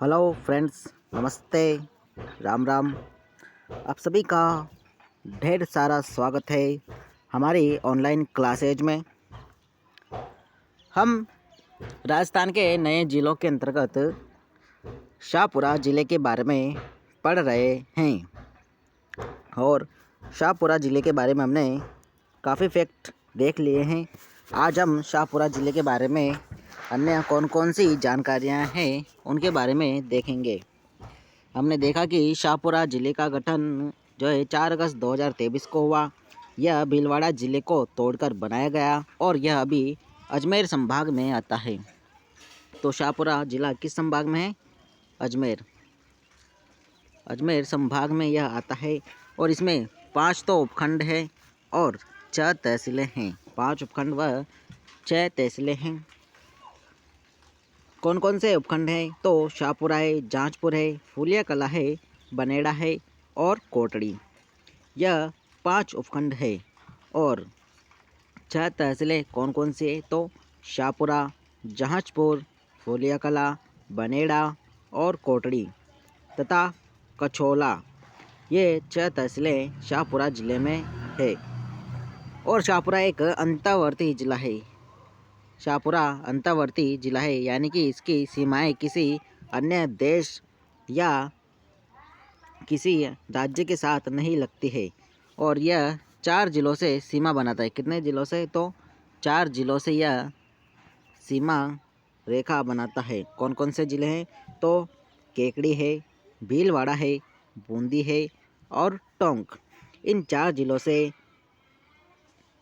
Hello friends, नमस्ते, राम राम। आप सभी का ढेर सारा स्वागत है हमारी ऑनलाइन क्लासेज में। हम राजस्थान के नए ज़िलों के अंतर्गत शाहपुरा ज़िले के बारे में पढ़ रहे हैं और शाहपुरा ज़िले के बारे में हमने काफ़ी फैक्ट देख लिए हैं। आज हम शाहपुरा ज़िले के बारे में अन्य कौन कौन सी जानकारियाँ हैं उनके बारे में देखेंगे। हमने देखा कि शाहपुरा ज़िले का गठन जो है 4 अगस्त 2023 को हुआ। यह भीलवाड़ा ज़िले को तोड़कर बनाया गया और यह अभी अजमेर संभाग में आता है। तो शाहपुरा ज़िला किस संभाग में है? अजमेर संभाग में यह आता है और इसमें 5 तो उपखंड है और 6 तहसीलें हैं। 5 उपखंड व 6 तहसीलें हैं। कौन कौन से उपखंड हैं? तो शाहपुरा है, जांजपुर है, फूलिया कला है, बनेड़ा है और कोटड़ी। यह 5 उपखंड है और 6 तहसीलें कौन कौन सी है? तो शाहपुरा, जांजपुर, फूलिया कला, बनेड़ा और कोटड़ी तथा कछोला। ये 6 तहसीलें शाहपुरा ज़िले में है और शाहपुरा एक अंतर्वर्ती ज़िला है। शाहपुरा अंतर्वर्ती जिला है, यानी कि इसकी सीमाएं किसी अन्य देश या किसी राज्य के साथ नहीं लगती है और यह 4 जिलों से सीमा बनाता है। कितने जिलों से? तो 4 जिलों से यह सीमा रेखा बनाता है। कौन कौन से ज़िले हैं? तो केकड़ी है, भीलवाड़ा है, बूंदी है और टोंक। इन 4 जिलों से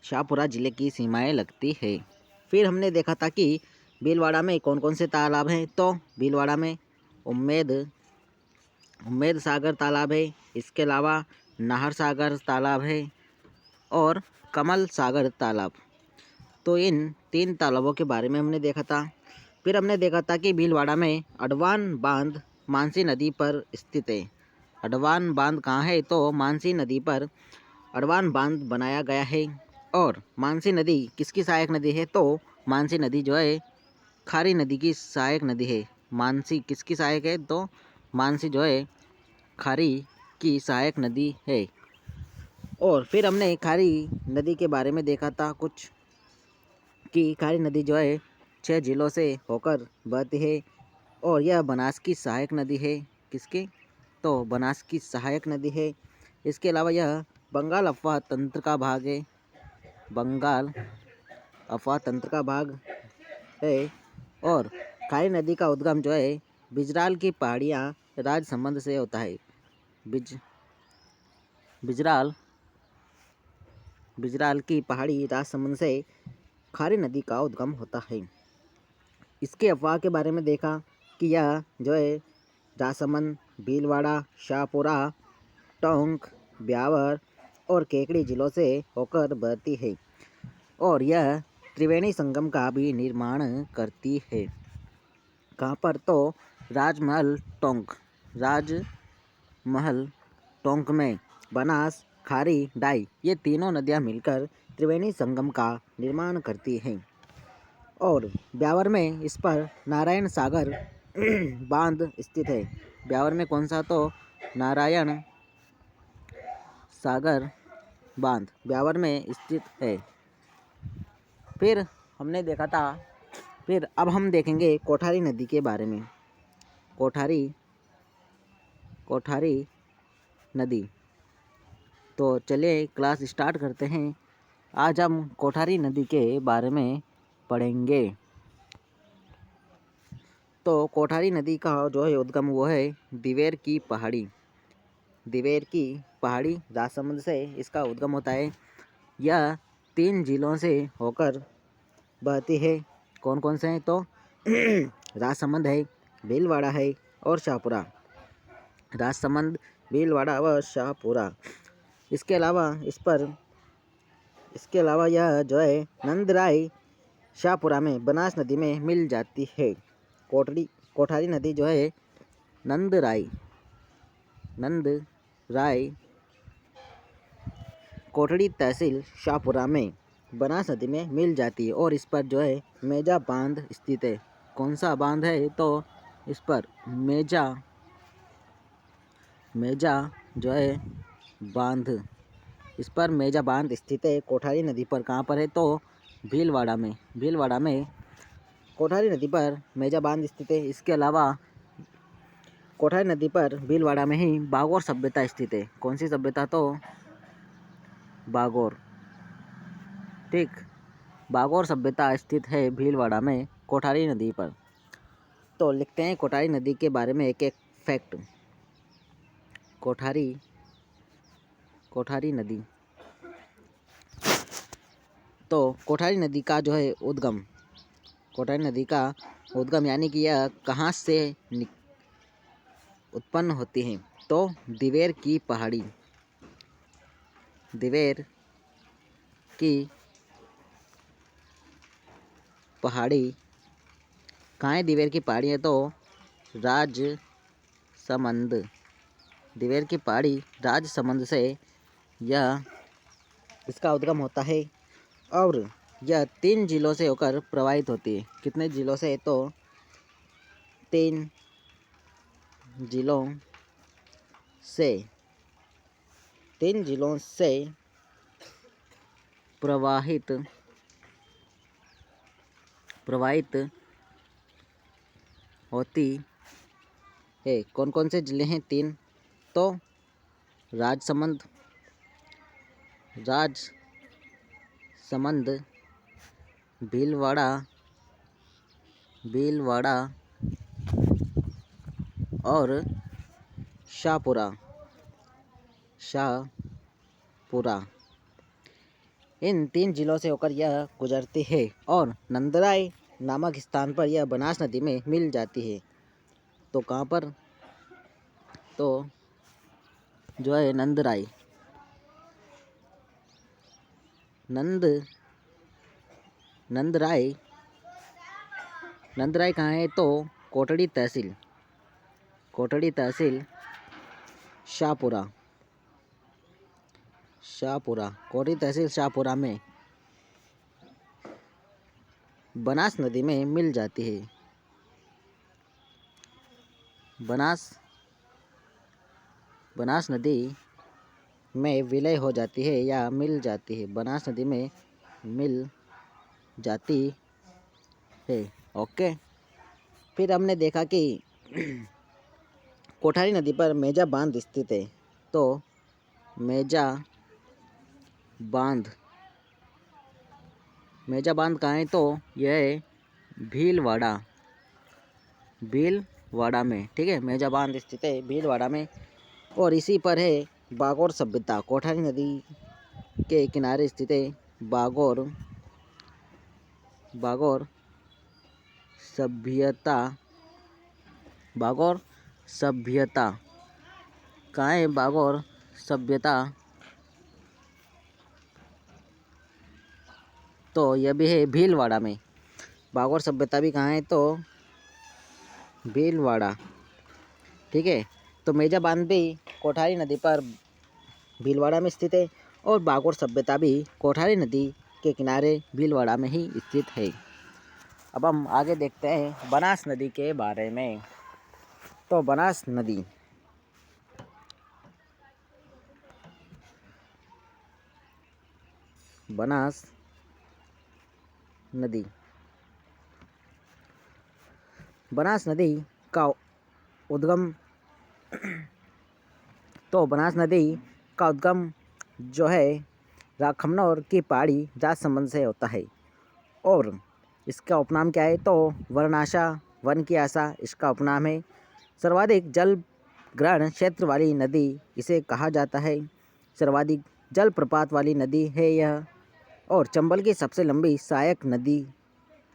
शाहपुरा ज़िले की सीमाएं लगती है। फिर हमने देखा था कि भीलवाड़ा में कौन कौन से तालाब हैं? तो भीलवाड़ा में उम्मेद सागर तालाब है, इसके अलावा नाहर सागर तालाब है और कमल सागर तालाब। तो इन 3 तालाबों के बारे में हमने देखा था। फिर हमने देखा था कि भीलवाड़ा में अडवान बांध मानसी नदी पर स्थित है। अडवान बांध कहाँ है? तो मानसी नदी पर अडवान बांध बनाया गया है। और मानसी नदी किसकी सहायक नदी है? तो मानसी नदी जो है खारी नदी की सहायक नदी है। मानसी किसकी सहायक है? तो मानसी जो है खारी की सहायक नदी है। और फिर हमने खारी नदी के बारे में देखा था कुछ कि खारी नदी जो है 6 जिलों से होकर बहती है और यह बनास की सहायक नदी है। किसकी? तो बनास की सहायक नदी है। इसके अलावा यह बंगाल अफवाह तंत्र का भाग है। बंगाल अफवाह तंत्र का भाग है और खारी नदी का उद्गम जो है बिजराल की पहाड़ियाँ राजसमंद से होता है। बिजराल की पहाड़ी राजसमंद से खारी नदी का उद्गम होता है। इसके अफवाह के बारे में देखा कि यह जो है राजसमंद, भीलवाड़ा, शाहपुरा, टोंक, ब्यावर और केकड़ी जिलों से होकर बहती है और यह त्रिवेणी संगम का भी निर्माण करती है। कहाँ पर? तो राजमहल टोंक में बनास, खारी, डाई ये तीनों नदियाँ मिलकर त्रिवेणी संगम का निर्माण करती हैं। और ब्यावर में इस पर नारायण सागर बांध स्थित है। ब्यावर में कौन सा? तो नारायण सागर बांध ब्यावर में स्थित है। फिर हमने देखा था, फिर अब हम देखेंगे कोठारी नदी के बारे में। कोठारी नदी। तो चलिए क्लास स्टार्ट करते हैं। आज हम कोठारी नदी के बारे में पढ़ेंगे। तो कोठारी नदी का जो है उद्गम वो है दिवेर की पहाड़ी राजसमंद से इसका उद्गम होता है। यह 3 जिलों से होकर बहती है। कौन कौन से हैं? तो राजसमंद है, भीलवाड़ा है और शाहपुरा। राजसमंद, भीलवाड़ा व शाहपुरा। इसके अलावा यह जो है नंदराई शाहपुरा में बनास नदी में मिल जाती है। कोठारी नदी जो है नंदराई कोटड़ी तहसील शाहपुरा में बनास नदी में मिल जाती है और इस पर जो है मेजा बांध स्थित है। कौन सा बांध है? तो इस पर मेजा जो है बांध, इस पर मेजा बांध स्थित है कोठारी नदी पर। कहाँ पर है तो भीलवाड़ा में कोठारी नदी पर मेजा बांध स्थित है। इसके अलावा कोठारी नदी पर भीलवाड़ा में ही बागोर सभ्यता स्थित है। कौन सी सभ्यता तो बागोर, ठीक, बागोर सभ्यता स्थित है भीलवाड़ा में कोठारी नदी पर। तो लिखते हैं कोठारी नदी के बारे में एक एक फैक्ट। कोठारी नदी, तो कोठारी नदी का जो है उद्गम, कोठारी नदी का उद्गम यानी कि यह कहाँ से उत्पन्न होती है तो दिवेर की पहाड़ी, कहाँ है दिवेर की पहाड़ी है तो राजसमंद, दिवेर की पहाड़ी राजसमंद से यह इसका उद्गम होता है और यह 3 जिलों से होकर प्रवाहित होती है। कितने जिलों से तो 3 जिलों से प्रवाहित होती है। कौन कौन से जिले हैं 3 तो राजसमंद, भीलवाड़ा और शाहपुरा। इन 3 जिलों से होकर यह गुजरती है और नंदराई नामक स्थान पर यह बनास नदी में मिल जाती है। तो कहाँ पर तो जो है नंदराई कहाँ है तो कोटड़ी तहसील शाहपुरा, कोटड़ी तहसील शाहपुरा में बनास नदी में मिल जाती है। बनास नदी में विलय हो जाती है या मिल जाती है, बनास नदी में मिल जाती है। ओके, फिर हमने देखा कि कोठारी नदी पर मेजा बांध स्थित है। तो मेजा बांध कहाँ है तो यह भीलवाड़ा में, ठीक है, मेजा बांध स्थित है भीलवाड़ा में। और इसी पर है बागोर सभ्यता, कोठारी नदी के किनारे स्थित है बागोर सभ्यता। कहाँ है बागोर सभ्यता तो यह भी है भीलवाड़ा में। बागोर सभ्यता भी कहाँ है तो भीलवाड़ा, ठीक है। तो मेजा बांध भी कोठारी नदी पर भीलवाड़ा में स्थित है और बागोर सभ्यता भी कोठारी नदी के किनारे भीलवाड़ा में ही स्थित है। अब हम आगे देखते हैं बनास नदी के बारे में। तो बनास नदी का उद्गम, तो बनास नदी का उद्गम जो है राखमनौर की पहाड़ी राजसमंद से होता है और इसका उपनाम क्या है तो वर्णाशा, वन की आशा इसका उपनाम है। सर्वाधिक जल ग्रहण क्षेत्र वाली नदी इसे कहा जाता है। सर्वाधिक जल प्रपात वाली नदी है यह। और चंबल की सबसे लंबी सहायक नदी,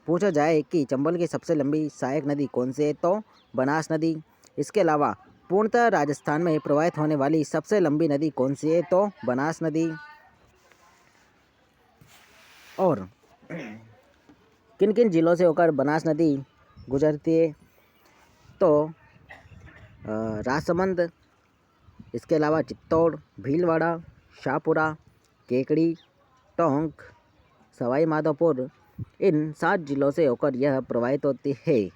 पूछा जाए कि चंबल की सबसे लंबी सहायक नदी कौन सी है तो बनास नदी। इसके अलावा पूर्णतः राजस्थान में प्रवाहित होने वाली सबसे लंबी नदी कौन सी है तो बनास नदी। और किन किन जिलों से होकर बनास नदी गुजरती है तो राजसमंद, इसके अलावा चित्तौड़, भीलवाड़ा, शाहपुरा, केकड़ी, टोंक, सवाई माधोपुर, इन 7 जिलों से होकर यह प्रवाहित होती है।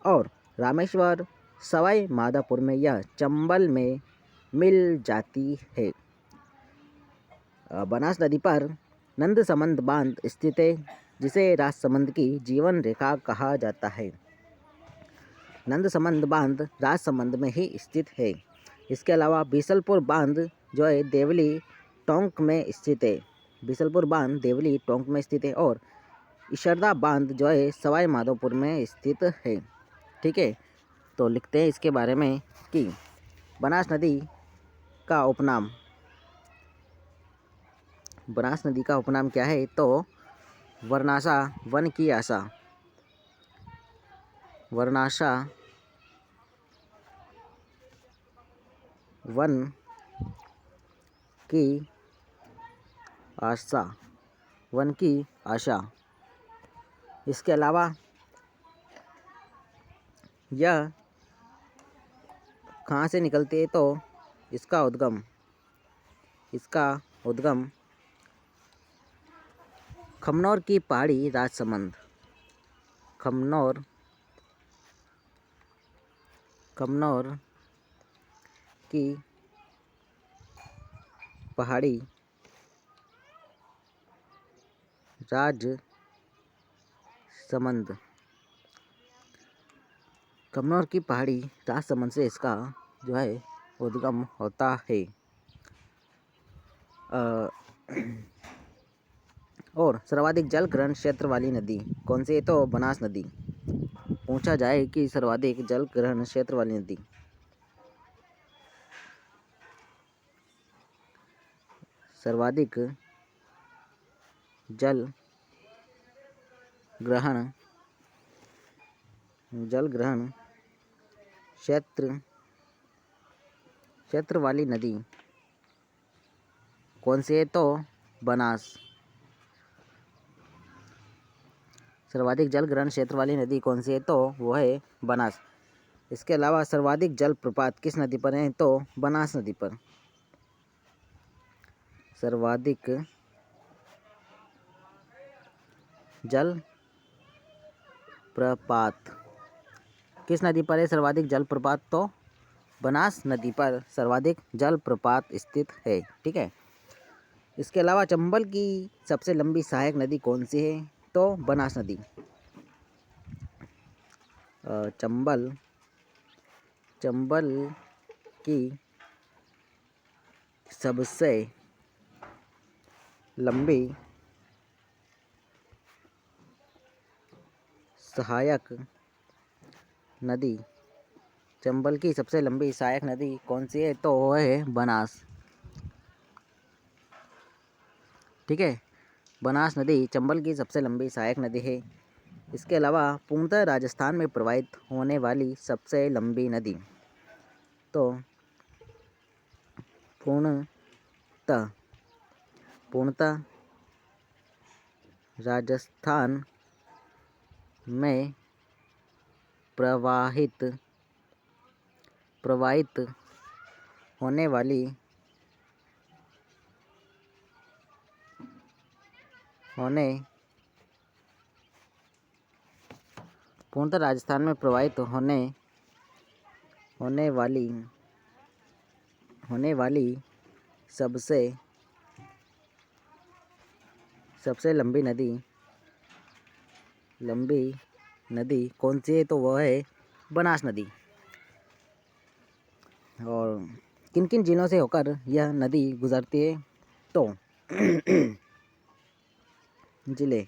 और रामेश्वर, सवाई माधोपुर में यह चंबल में मिल जाती है। बनास नदी पर नंदसमंद बांध स्थित है, जिसे राजसमंद की जीवन रेखा कहा जाता है। नंदसमंद बांध राजसमंद में ही स्थित है। इसके अलावा बीसलपुर बांध जो है देवली टोंक में स्थित है। बीसलपुर बांध देवली टोंक में स्थित है और इशरदा बांध जो है सवाई माधोपुर में स्थित है। ठीक है, तो लिखते हैं इसके बारे में कि बनास नदी का उपनाम, बनास नदी का उपनाम क्या है, तो वर्णाशा वन की आशा, वर्णाशा वन की आशा, वन की आशा। इसके अलावा यह कहाँ से निकलती है, तो इसका उद्गम खमनौर की पहाड़ी राजसमंद, खमनौर की पहाड़ी राजसमंद, कमनौर की पहाड़ी राजसमंद से इसका जो है उद्गम होता है। और सर्वाधिक जल ग्रहण क्षेत्र वाली नदी कौन सी है, तो बनास नदी। पूछा जाए कि सर्वाधिक जल ग्रहण क्षेत्र वाली नदी, सर्वाधिक जल ग्रहण क्षेत्र वाली नदी कौन सी है, तो बनास। सर्वाधिक जल ग्रहण क्षेत्र वाली नदी कौन सी है, तो वो है बनास। इसके अलावा सर्वाधिक जल प्रपात किस नदी पर है, तो बनास नदी पर। सर्वाधिक जल प्रपात किस नदी पर है, सर्वाधिक जल प्रपात, तो बनास नदी पर सर्वाधिक जल प्रपात स्थित है। ठीक है, इसके अलावा चंबल की सबसे लंबी सहायक नदी कौन सी है, तो बनास नदी। चंबल की सबसे लंबी सहायक नदी, चंबल की सबसे लंबी सहायक नदी कौन सी है, तो वो है बनास। ठीक है, बनास नदी चंबल की सबसे लंबी सहायक नदी है। इसके अलावा पूर्णतः राजस्थान में प्रवाहित होने वाली सबसे लंबी नदी, तो पूर्णतः राजस्थान में प्रवाहित होने वाली पूर्णतः राजस्थान में प्रवाहित होने वाली सबसे लंबी नदी कौन सी है, तो वह है बनास नदी। और किन किन जिलों से होकर यह नदी गुजरती है, तो जिले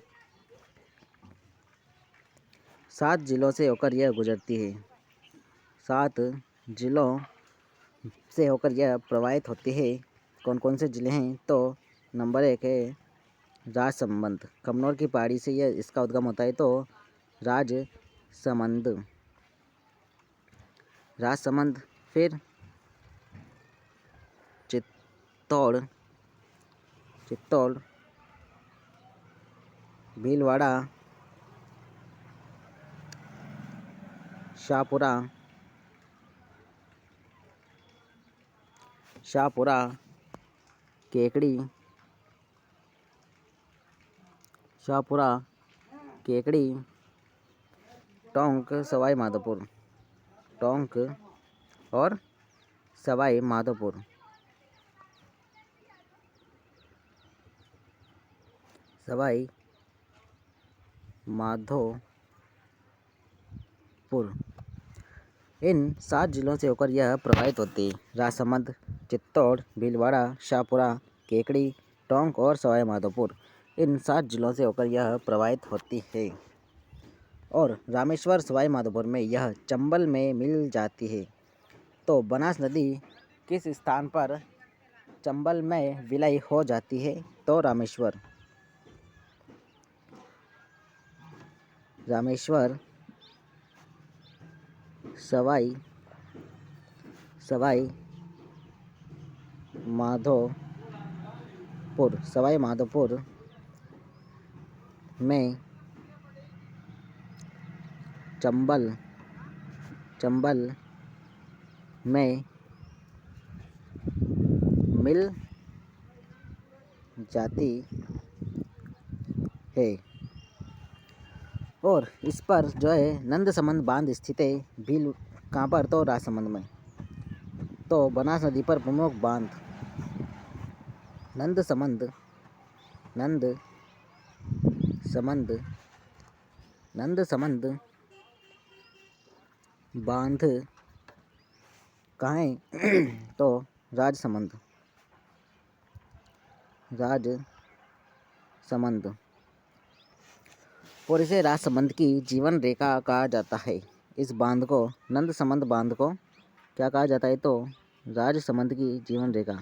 7 जिलों से होकर यह गुजरती है। 7 जिलों से होकर यह प्रवाहित होती है। कौन कौन से जिले हैं, तो नंबर 1 है राजसमंद, कमनौर की पहाड़ी से यह इसका उद्गम होता है, तो राजसमंद। फिर चित्तौड़, भीलवाड़ा, शाहपुरा, केकड़ी, टोंक, सवाई माधोपुर। टोंक और सवाई माधोपुर। सवाई माधोपुर इन 7 जिलों से होकर यह प्रभावित होती है। राजसमंद, चित्तौड़, भीलवाड़ा, शाहपुरा, केकड़ी, टोंक और सवाई माधोपुर इन 7 जिलों से होकर यह प्रभावित होती है। और रामेश्वर सवाई माधोपुर में यह चंबल में मिल जाती है। तो बनास नदी किस स्थान पर चंबल में विलय हो जाती है? तो रामेश्वर। रामेश्वर सवाई माधोपुर में चंबल में मिल जाती है। और इस पर जो है नंदसमंद बांध स्थित है। भील कहाँ पर? तो राजसमंद में। तो बनास नदी पर प्रमुख बांध नंदसमंद बांध कहाँ है? तो राजसमंद। और इसे राजसमंद की जीवन रेखा कहा जाता है। इस बांध को, नंदसमंद बांध को क्या कहा जाता है? तो राजसमंद की जीवन रेखा।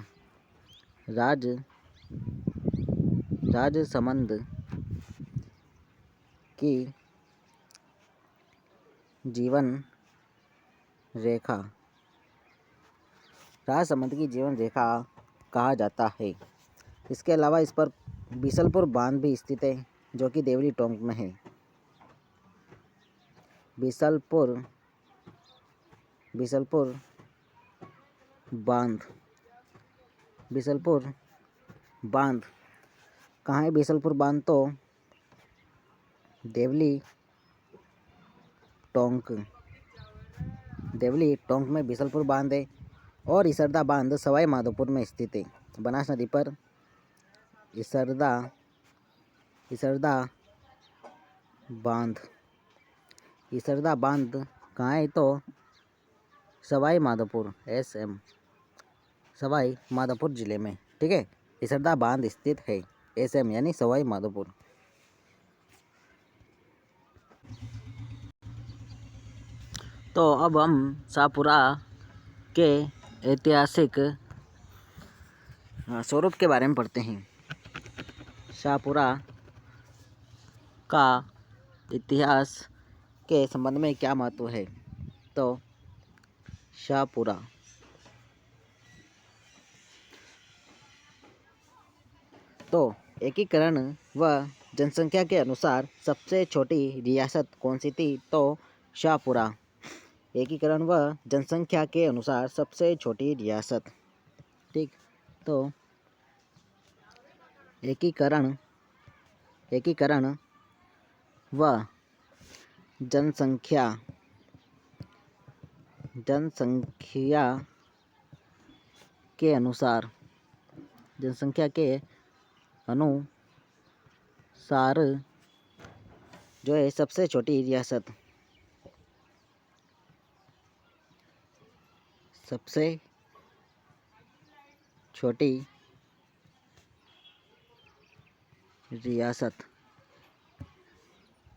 राजसमंद की जीवन रेखा कहा जाता है। इसके अलावा इस पर बीसलपुर बांध भी स्थित है, जो कि देवली टोंक में है। बीसलपुर बांध कहाँ है? बीसलपुर बांध तो देवली टोंक में बीसलपुर बांध है। और इसरदा बांध सवाई माधोपुर में स्थित है। बनास नदी पर इसरदा बांध कहाँ है? तो सवाई माधोपुर सवाई माधोपुर जिले में, ठीक है। इसरदा बांध स्थित है, SM यानी सवाई माधोपुर। तो अब हम शाहपुरा के ऐतिहासिक स्वरूप के बारे में पढ़ते हैं। शाहपुरा का इतिहास के संबंध में क्या महत्व है? तो शाहपुरा तो एकीकरण व जनसंख्या के अनुसार सबसे छोटी रियासत कौन सी थी? तो शाहपुरा। एकीकरण व जनसंख्या के अनुसार सबसे छोटी रियासत, ठीक। तो एकीकरण व जनसंख्या के अनुसार जो है सबसे छोटी रियासत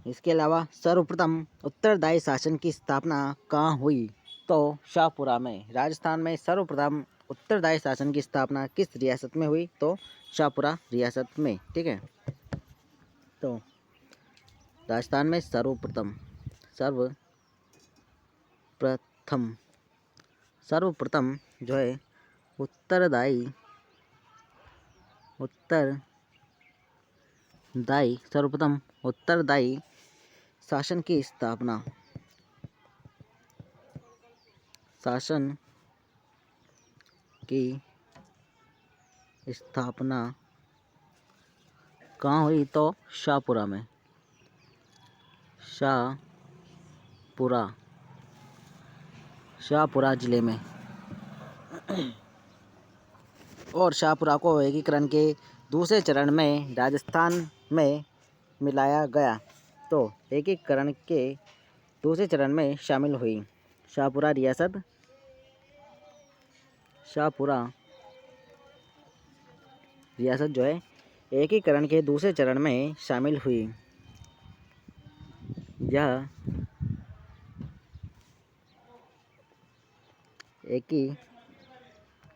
इसके अलावा सर्वप्रथम उत्तरदायी शासन की स्थापना कहाँ हुई? तो शाहपुरा में। राजस्थान में सर्वप्रथम उत्तरदायी शासन की स्थापना किस रियासत में हुई? तो शाहपुरा रियासत में, ठीक है। तो राजस्थान में सर्वप्रथम जो है उत्तरदायी शासन की स्थापना कहाँ हुई? तो शाहपुरा में। शाहपुरा जिले में। और शाहपुरा को एकीकरण के दूसरे चरण में राजस्थान में मिलाया गया तो एकीकरण के दूसरे चरण में शामिल हुई। शाहपुरा रियासत जो है एकीकरण के दूसरे चरण में शामिल हुई। यह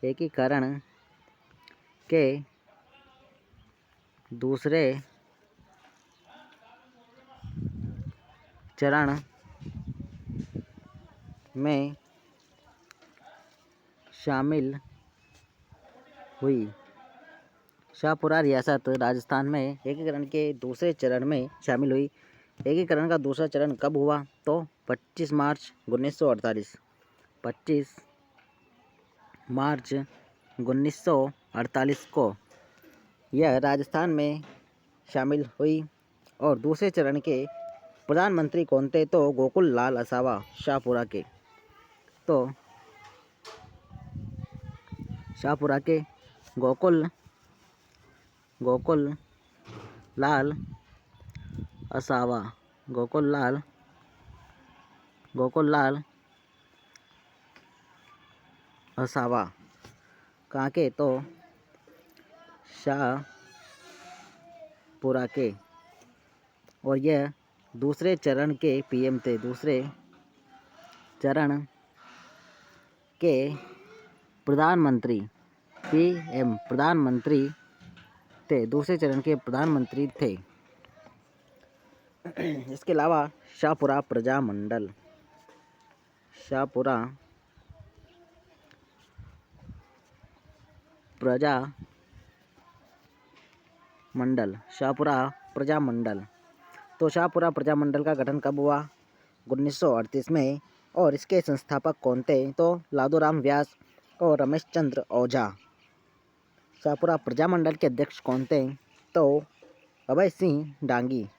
एकीकरण के दूसरे चरण में शामिल हुई। शाहपुरा रियासत राजस्थान में एकीकरण के दूसरे चरण में शामिल हुई। एकीकरण का दूसरा चरण कब हुआ तो 25 मार्च 1948। 25 मार्च 1948 को यह राजस्थान में शामिल हुई। और दूसरे चरण के प्रधानमंत्री कौन थे तो गोकुल लाल असावा शाहपुरा के। तो शाहपुरा के गोकुल लाल असावा कहाँ के तो शाहपुरा के। और यह दूसरे चरण के पीएम थे। दूसरे चरण के प्रधानमंत्री पीएम प्रधानमंत्री थे। दूसरे चरण के प्रधानमंत्री थे। इसके अलावा शाहपुरा प्रजामंडल तो शाहपुरा प्रजामंडल का गठन कब हुआ 1938 में। और इसके संस्थापक कौन थे तो लादूराम व्यास और रमेश चंद्र ओझा। शाहपुरा प्रजामंडल के अध्यक्ष कौन थे तो अभय सिंह डांगी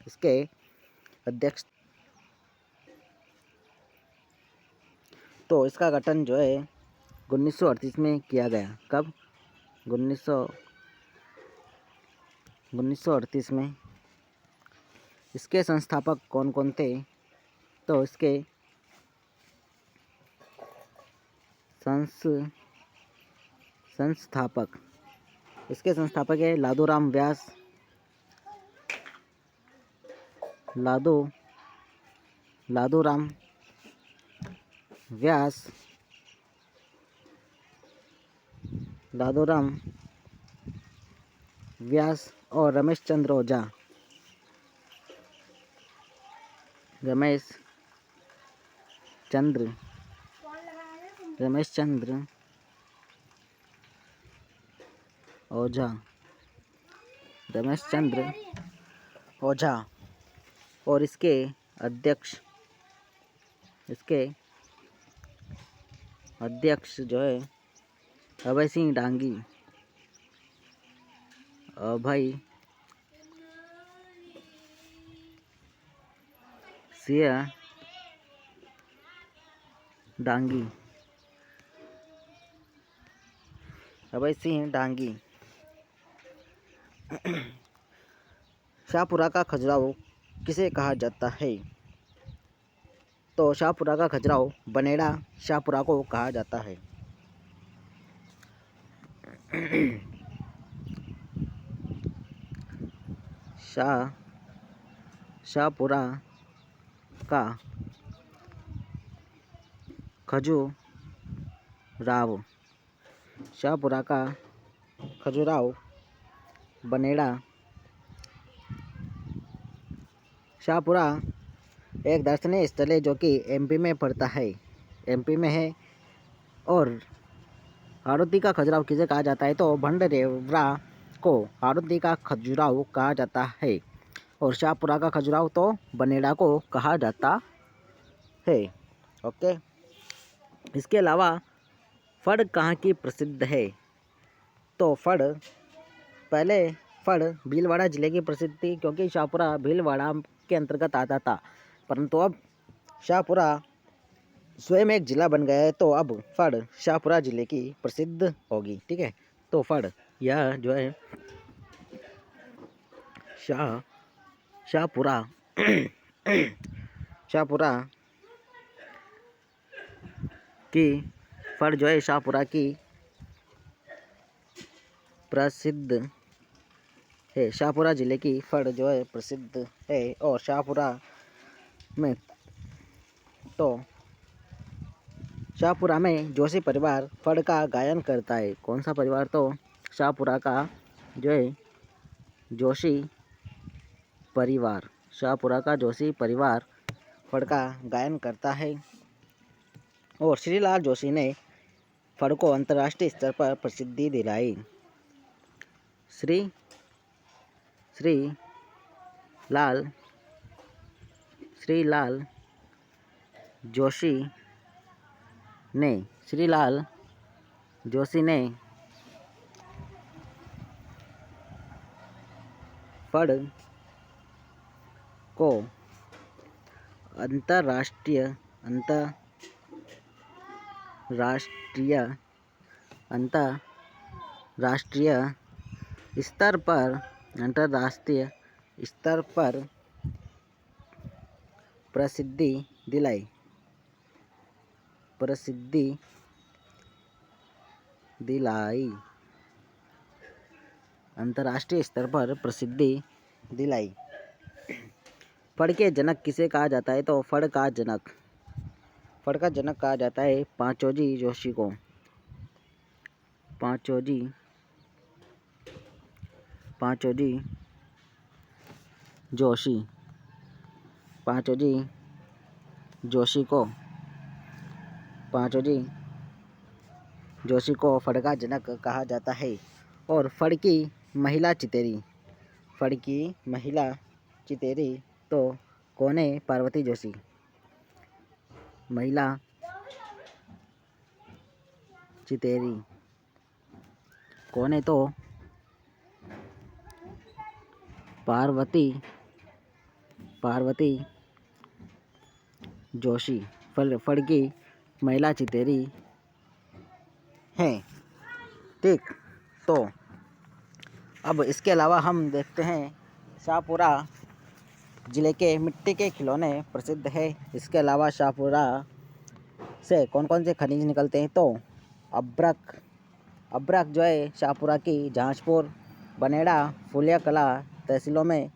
इसके अध्यक्ष। तो इसका गठन जो है 1938 में किया गया। कब 1938 में। इसके संस्थापक कौन कौन थे तो इसके संस्थापक है लादूराम व्यास और रमेश चंद्र ओझा। और इसके अध्यक्ष जो है अभय सिंह डांगी। अभय सिंह डांगी। शाहपुरा का खजुराहो किसे कहा जाता है तो शाहपुरा का खजुराहो बनेड़ा शाहपुरा को कहा जाता है। शाहपुरा का खजुराहो बनेड़ा शाहपुरा एक दर्शनीय स्थल है जो कि एमपी में पड़ता है। एमपी में है। और हाड़ौती का खजुराहो किसे कहा जाता है तो भंडरेवरा को हाड़ौती का खजुराहो कहा जाता है। और शाहपुरा का खजुराहो तो बनेड़ा को कहा जाता है। ओके। इसके अलावा फड़ कहाँ की प्रसिद्ध है तो फड़ भीलवाड़ा जिले की प्रसिद्ध थी क्योंकि शाहपुरा भीलवाड़ा के अंतर्गत आता था। परंतु अब शाहपुरा स्वयं एक जिला बन गया है, तो अब फड़ शाहपुरा जिले की प्रसिद्ध होगी। ठीक है, तो फड़ यह जो है शाहपुरा शाहपुरा की फड़ जो है शाहपुरा की प्रसिद्ध है। शाहपुरा जिले की फड़ जो है प्रसिद्ध है। और शाहपुरा में तो शाहपुरा में जोशी परिवार फड़ का गायन करता है। कौन सा परिवार? तो शाहपुरा का जो है जोशी परिवार, शाहपुरा का जोशी परिवार फड़ का गायन करता है। और श्रीलाल जोशी ने फड़ को अंतर्राष्ट्रीय स्तर पर प्रसिद्धि दिलाई। श्री लाल जोशी ने फड़ को अंतर्राष्ट्रीय स्तर पर प्रसिद्धि दिलाई। अंतर्राष्ट्रीय स्तर पर प्रसिद्धि दिलाई। फड़ के जनक किसे कहा जाता है? तो फड़ का जनक कहा जाता है पांचोजी जोशी को। पांचोजी जोशी को फड़ का जनक कहा जाता है। और फड़ की महिला चितेरी तो कौन है? पार्वती जोशी। महिला चितेरी कौन है? तो पार्वती जोशी फड़ की महिला चितेरी है। ठीक, तो अब इसके अलावा हम देखते हैं शाहपुरा जिले के मिट्टी के खिलौने प्रसिद्ध है। इसके अलावा शाहपुरा से कौन कौन से खनिज निकलते हैं? तो अब्रक जो है शाहपुरा की जहांजपुर, बनेड़ा, फुलिया कला तहसीलों में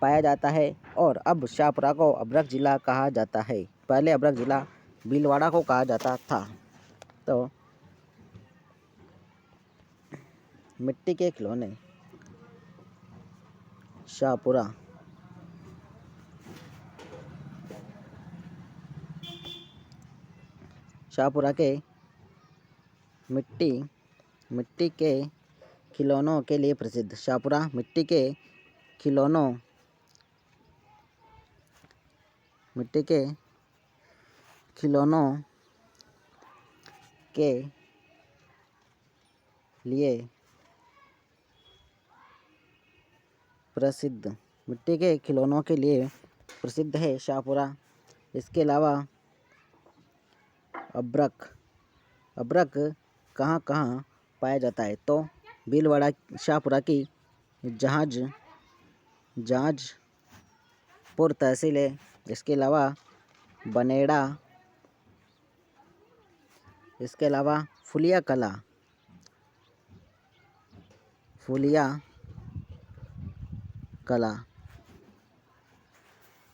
पाया जाता है। और अब शाहपुरा को अब्रक जिला कहा जाता है। पहले अब्रक जिला भीलवाड़ा को कहा जाता था। तो मिट्टी के खिलौने शाहपुरा के मिट्टी के खिलौनों के लिए प्रसिद्ध। शाहपुरा मिट्टी के खिलौनों के लिए प्रसिद्ध। मिट्टी के खिलौनों के लिए प्रसिद्ध है शाहपुरा। इसके अलावा अब्रक कहाँ कहाँ पाया जाता है? तो भीलवाड़ा शाहपुरा की जहांजपुर तहसील है। इसके अलावा बनेड़ा, इसके अलावा फुलिया कला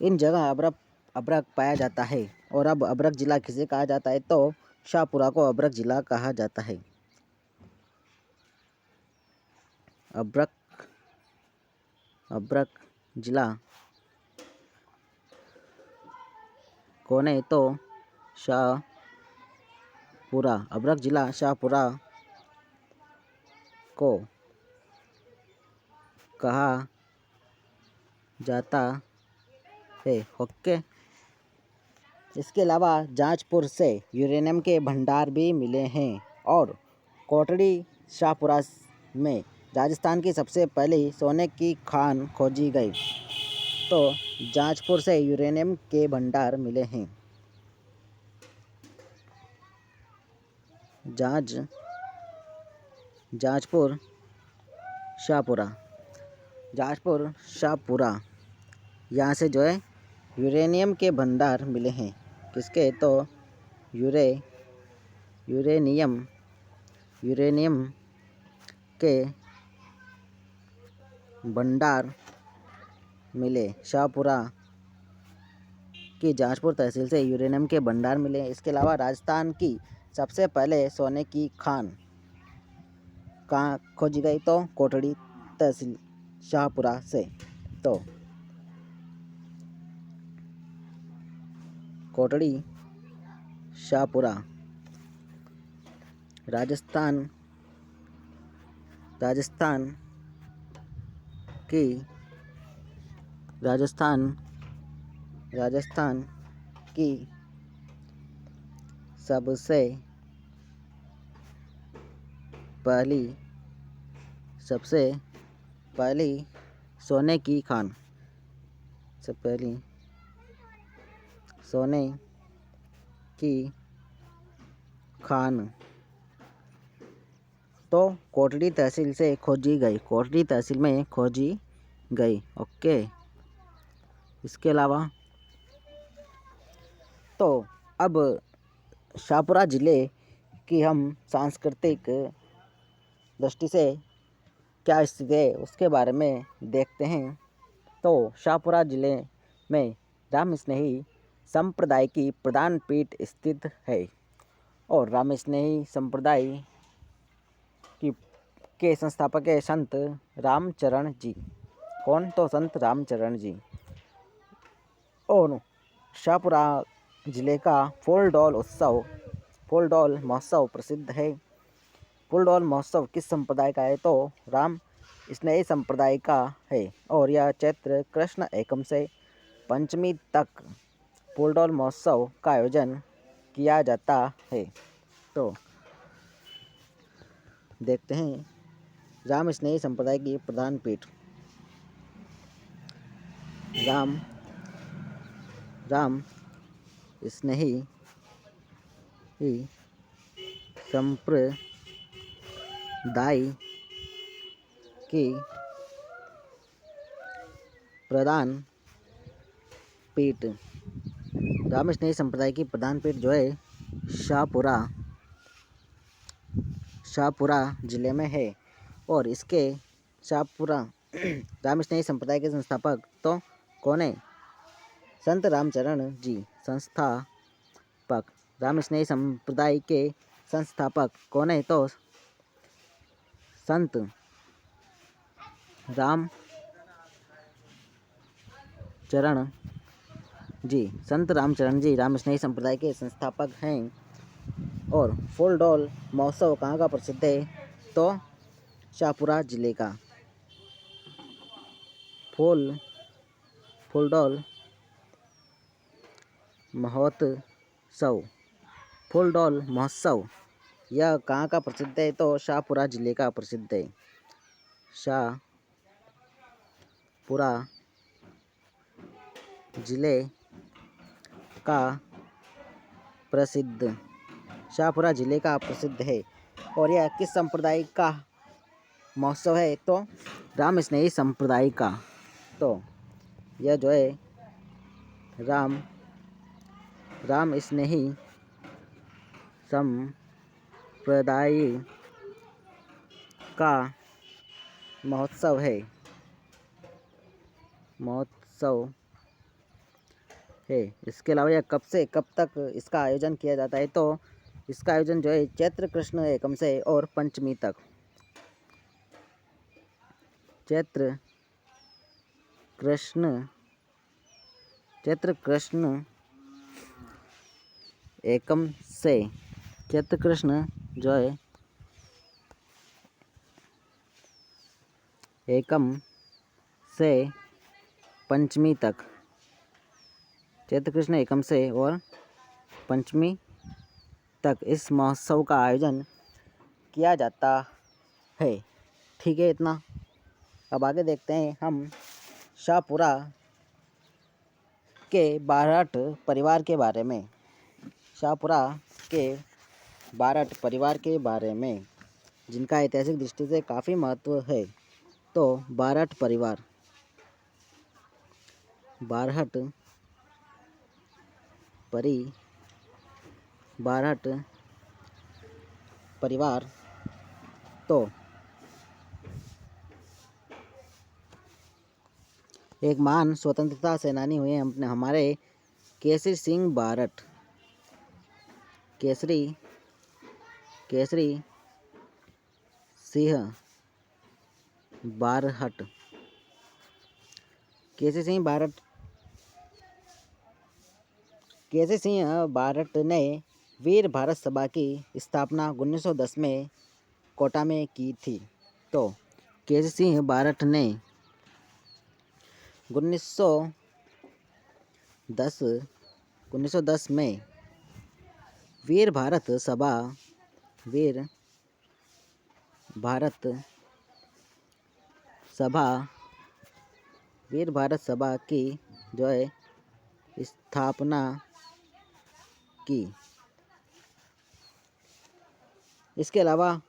इन जगह अब्रक पाया जाता है। और अब अब्रक जिला किसे कहा जाता है? तो शाहपुरा को अब्रक जिला कहा जाता है। अब्रक जिला कौन है? तो शाहपुरा। अब्रक जिला शाहपुरा को कहा जाता है। ओके, इसके अलावा जहांजपुर से यूरेनियम के भंडार भी मिले हैं। और कोटड़ी शाहपुरा में राजस्थान की सबसे पहली सोने की खान खोजी गई। तो जहांजपुर से यूरेनियम के भंडार मिले हैं। जाज जाजपुर शाहपुरा। जाजपुर शाहपुरा यहाँ से जो है यूरेनियम के भंडार मिले हैं। किसके? तो यूरेनियम के भंडार मिले। शाहपुरा की जाजपुर तहसील से यूरेनियम के भंडार मिले। इसके अलावा राजस्थान की सबसे पहले सोने की खान कहाँ खोजी गई? तो कोटड़ी तहसील शाहपुरा से। तो कोटड़ी शाहपुरा राजस्थान की सबसे पहली सोने की खान, सबसे पहली सोने की खान तो कोटड़ी तहसील से खोजी गई। कोटड़ी तहसील में खोजी गई। ओके। इसके अलावा तो अब शाहपुरा ज़िले की हम सांस्कृतिक दृष्टि से क्या स्थिति है उसके बारे में देखते हैं। तो शाहपुरा ज़िले में राम स्नेही संप्रदाय की प्रधान पीठ स्थित है और राम स्नेही संप्रदाय के संस्थापक है संत रामचरण जी। कौन? तो संत रामचरण जी। और शाहपुरा ज़िले का फूलडोल महोत्सव प्रसिद्ध है। फूलडोल महोत्सव किस संप्रदाय का है? तो राम स्नेही संप्रदाय का है और यह चैत्र कृष्ण एकम से पंचमी तक फूलडोल महोत्सव का आयोजन किया जाता है। तो देखते हैं राम स्नेही संप्रदाय की प्रधान पीठ। राम स्नेही संप्रदाय की प्रधान पीठ, राम स्नेही संप्रदाय की प्रधान पीठ जो है शाहपुरा ज़िले में है। और इसके शाहपुरा राम स्नेही संप्रदाय के संस्थापक तो कौन है? संत रामचरण जी। संस्थापक राम स्नेही संप्रदाय के संस्थापक कौन है? तो संत रामचरण जी। संत रामचरण जी राम स्नेही संप्रदाय के संस्थापक हैं। और फूलडोल महोत्सव कहाँ का प्रसिद्ध है? तो शाहपुरा ज़िले का। फूलडोल महोत्सव यह कहाँ का प्रसिद्ध है? तो शाहपुरा ज़िले का प्रसिद्ध है। शाहपुरा ज़िले का प्रसिद्ध है। और यह किस संप्रदाय का महोत्सव है? तो राम स्नेही संप्रदाय का। तो यह जो है राम स्नेही संप्रदाय का महोत्सव है। इसके अलावा यह कब से कब तक इसका आयोजन किया जाता है? तो इसका आयोजन जो है चैत्र कृष्ण एकम से और पंचमी तक। चैत्र कृष्ण एकम से चैत्र कृष्ण जो है एकम से पंचमी तक। चैत्र कृष्ण एकम से और पंचमी तक इस महोत्सव का आयोजन किया जाता है। ठीक है इतना। अब आगे देखते हैं हम शाहपुरा के बारहट परिवार के बारे में। शाहपुरा के बारठ परिवार के बारे में, जिनका ऐतिहासिक दृष्टि से काफ़ी महत्व है। तो बारठ परिवार, बारहट बारहट परिवार। तो एक महान स्वतंत्रता सेनानी हुए हमारे केसरी सिंह बारठ, केसरी सिंह बारहट। केसरी सिंह बारठ ने वीर भारत सभा की स्थापना 1910 में कोटा में की थी। तो केसरी सिंह बारठ ने 1910 में वीर भारत सभा की जो है स्थापना की। इसके अलावा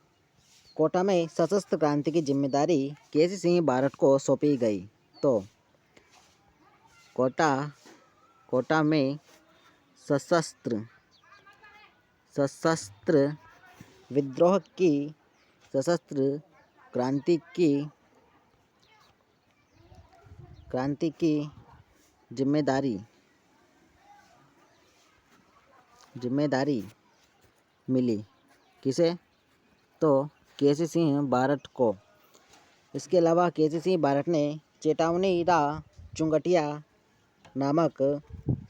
कोटा में सशस्त्र क्रांति की जिम्मेदारी केसरी सिंह बारठ को सौंपी गई। तो कोटा में सशस्त्र विद्रोह की सशस्त्र क्रांति की जिम्मेदारी मिली किसे? तो केसरी सिंह बारठ को। इसके अलावा केसरी सिंह बारठ ने चेतावनी रा चुंगटिया नामक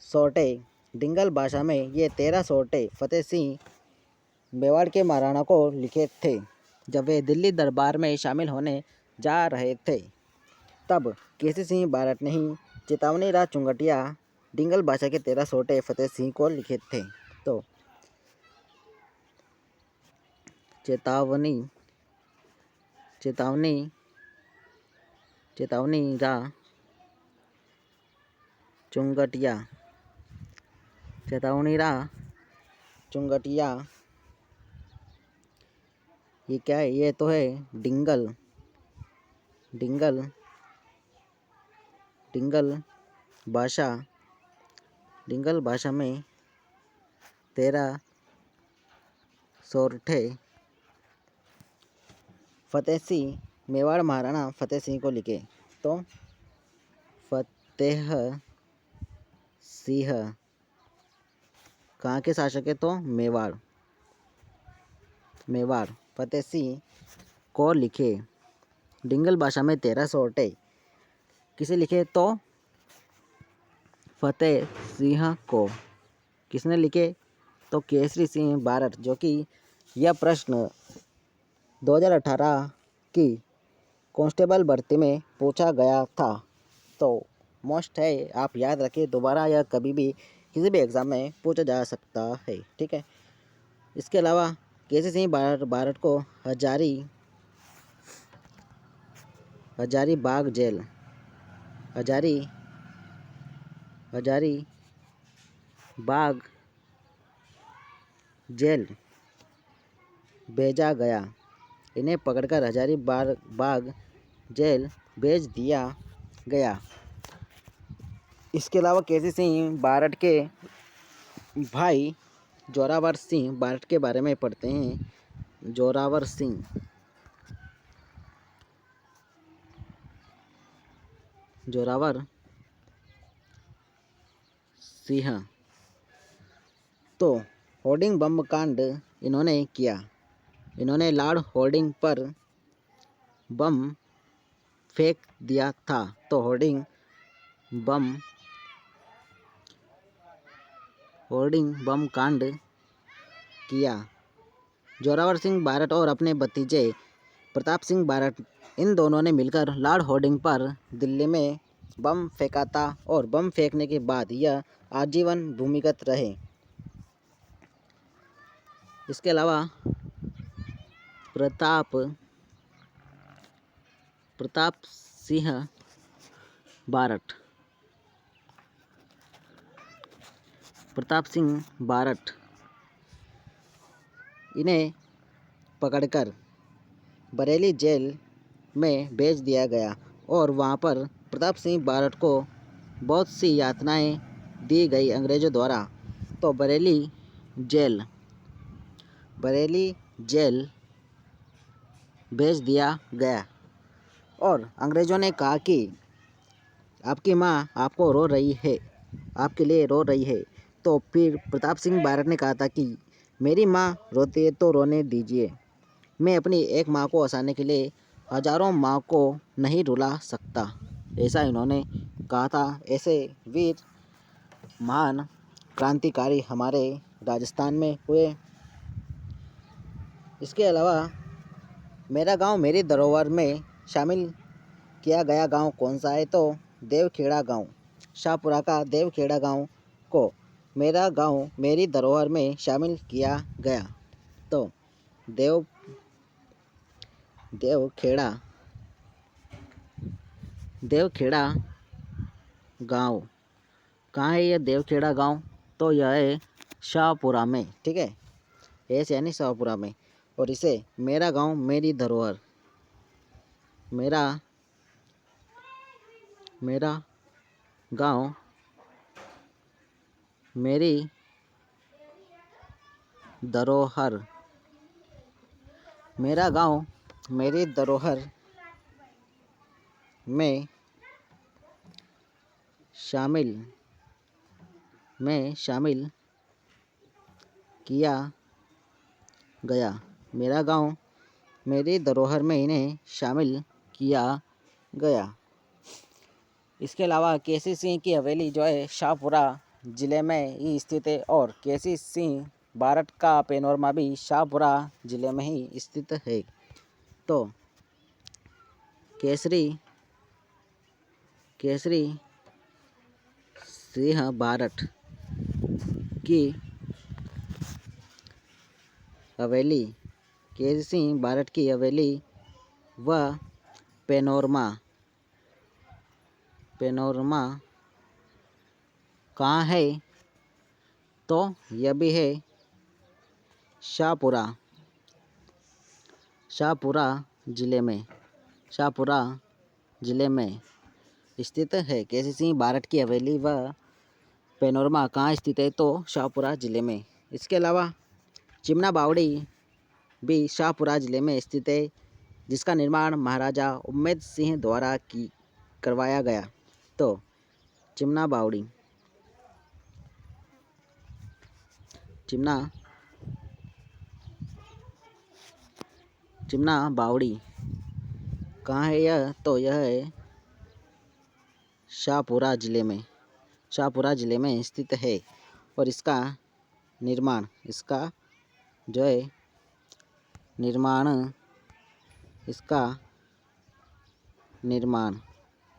सोरठे, डिंगल भाषा में ये 13 सोरठे फतेह सिंह मेवाड़ के महाराणा को लिखे थे। जब वे दिल्ली दरबार में शामिल होने जा रहे थे, तब केसरी सिंह बारठ ने ही चेतावनी रा चुंगटिया डिंगल भाषा के 13 सोरठे फतेह सिंह को लिखे थे। तो चेतावनी रा चुंगटिया ये क्या है? ये तो है डिंगल भाषा में 13 सोरठे फतेह सिंह मेवाड़ महाराणा फतेह सिंह को लिखे। तो फतेह सिंह कहाँ के शासक है? तो मेवाड़ फतेह सिंह को लिखे। डिंगल भाषा में 13 सोरठे किसे लिखे? तो फतेह सिंह को। किसने लिखे? तो केसरी सिंह बारठ। जो कि यह प्रश्न 2018 की कांस्टेबल भर्ती में पूछा गया था। तो मोस्ट है, आप याद रखिए, दोबारा या कभी भी किसी भी एग्ज़ाम में पूछा जा सकता है। ठीक है। इसके अलावा केसरी सिंह बारठ को हजारीबाग जेल भेजा गया। इन्हें पकड़कर हजारीबाग जेल भेज दिया गया। इसके अलावा केसरी सिंह बारठ के भाई जोरावर सिंह बारठ के बारे में पढ़ते हैं। जोरावर सिंह तो होर्डिंग बम कांड इन्होंने किया। इन्होंने लॉर्ड होर्डिंग पर बम फेंक दिया था। तो होर्डिंग बम कांड किया। जोरावर सिंह बारठ और अपने भतीजे प्रताप सिंह बारठ, इन दोनों ने मिलकर लॉर्ड होर्डिंग पर दिल्ली में बम फेंका था और बम फेंकने के बाद यह आजीवन भूमिगत रहे। इसके अलावा प्रताप सिंह बारठ इन्हें पकड़कर बरेली जेल में भेज दिया गया और वहाँ पर प्रताप सिंह बारठ को बहुत सी यातनाएं दी गई अंग्रेज़ों द्वारा। तो बरेली जेल भेज दिया गया और अंग्रेज़ों ने कहा कि आपकी माँ आपको रो रही है, आपके लिए रो रही है। तो फिर प्रताप सिंह बारठ ने कहा था कि मेरी माँ रोती है तो रोने दीजिए, मैं अपनी एक माँ को हंसाने के लिए हजारों माँ को नहीं रुला सकता, ऐसा इन्होंने कहा था। ऐसे वीर महान क्रांतिकारी हमारे राजस्थान में हुए। इसके अलावा मेरा गांव मेरी धरोहर में शामिल किया गया गांव कौन सा है? तो देवखेड़ा गांव। शाहपुरा का देवखेड़ा गांव को मेरा गांव मेरी धरोहर में शामिल किया गया। तो देवखेड़ा गांव कहाँ है ये देवखेड़ा गांव? तो यह है शाहपुरा में, ठीक है, ऐसे यानी शाहपुरा में। और इसे मेरा गांव मेरी धरोहर, मेरा गांव मेरी धरोहर, मेरा गांव मेरी धरोहर में शामिल किया गया। मेरा गांव मेरी धरोहर में इन्हें शामिल किया गया। इसके अलावा केसी सिंह की हवेली जो है शाहपुरा ज़िले में ही स्थित है और केसी सिंह बारठ का पैनोरमा भी शाहपुरा ज़िले में ही स्थित है। तो केसरी सिंह बारठ की हवेली, केसरी सिंह बारठ की हवेली व पैनोरमा कहाँ है? तो यह भी है शाहपुरा ज़िले में स्थित है। केसी सिंह बारठ की हवेली व पैनोरमा कहाँ स्थित है? तो शाहपुरा ज़िले में। इसके अलावा चिमना बावड़ी भी शाहपुरा ज़िले में स्थित है, जिसका निर्माण महाराजा उम्मेद सिंह द्वारा करवाया गया। तो चिमना बावड़ी कहाँ है यह? तो यह है शाहपुरा ज़िले में स्थित है और इसका निर्माण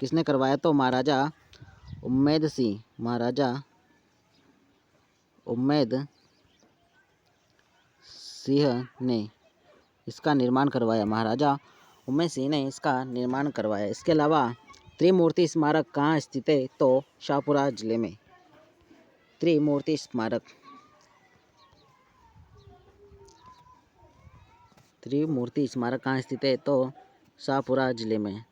किसने करवाया? तो महाराजा उम्मेद सिंह ने इसका निर्माण करवाया। महाराजा उम्मेद सिंह ने इसका निर्माण करवाया। इसके अलावा त्रिमूर्ति स्मारक कहाँ स्थित है? तो शाहपुरा ज़िले में। त्रिमूर्ति स्मारक कहाँ स्थित है? तो शाहपुरा ज़िले में।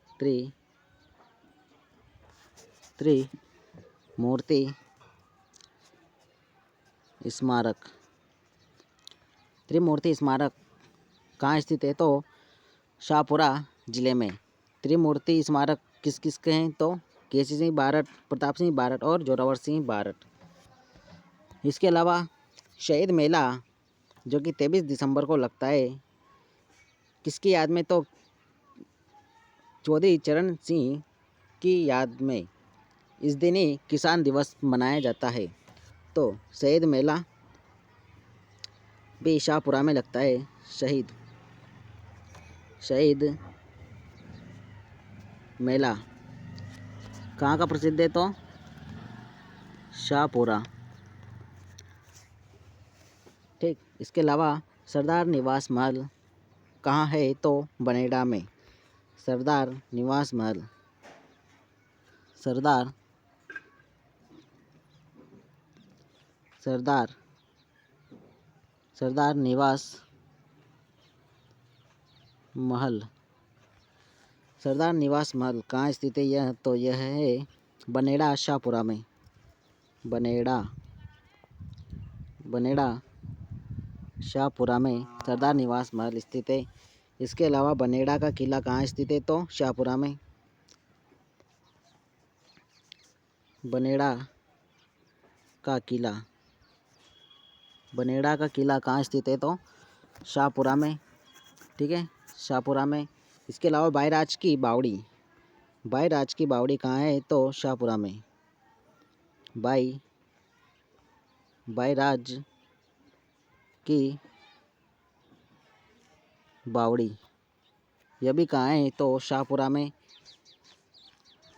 त्रिमूर्ति स्मारक कहाँ स्थित है? तो शाहपुरा ज़िले में। त्रिमूर्ति स्मारक किस किस के हैं? तो केसी सिंह बारठ, प्रताप सिंह बारठ और जोरावर सिंह बारठ। इसके अलावा शहीद मेला जो कि 23 दिसंबर को लगता है, किसकी याद में? तो चौधरी चरण सिंह की याद में इस दिन ही किसान दिवस मनाया जाता है। तो शहीद मेला भी शाहपुरा में लगता है। शहीद मेला कहाँ का प्रसिद्ध है? तो शाहपुरा, ठीक। इसके अलावा सरदार निवास महल कहाँ है? तो बनेड़ा में। सरदार निवास महल, सरदार निवास महल कहाँ स्थित है? यह है बनेड़ा शाहपुरा में। बनेड़ा शाहपुरा में सरदार निवास महल स्थित है। इसके अलावा बनेड़ा का किला कहाँ स्थित है? तो शाहपुरा में। बनेड़ा का किला कहाँ स्थित है? तो शाहपुरा में। ठीक है, शाहपुरा में। इसके अलावा बायराज की बावड़ी कहाँ है? तो शाहपुरा में। बायराज की बावड़ी यह भी कहाँ है? तो शाहपुरा में।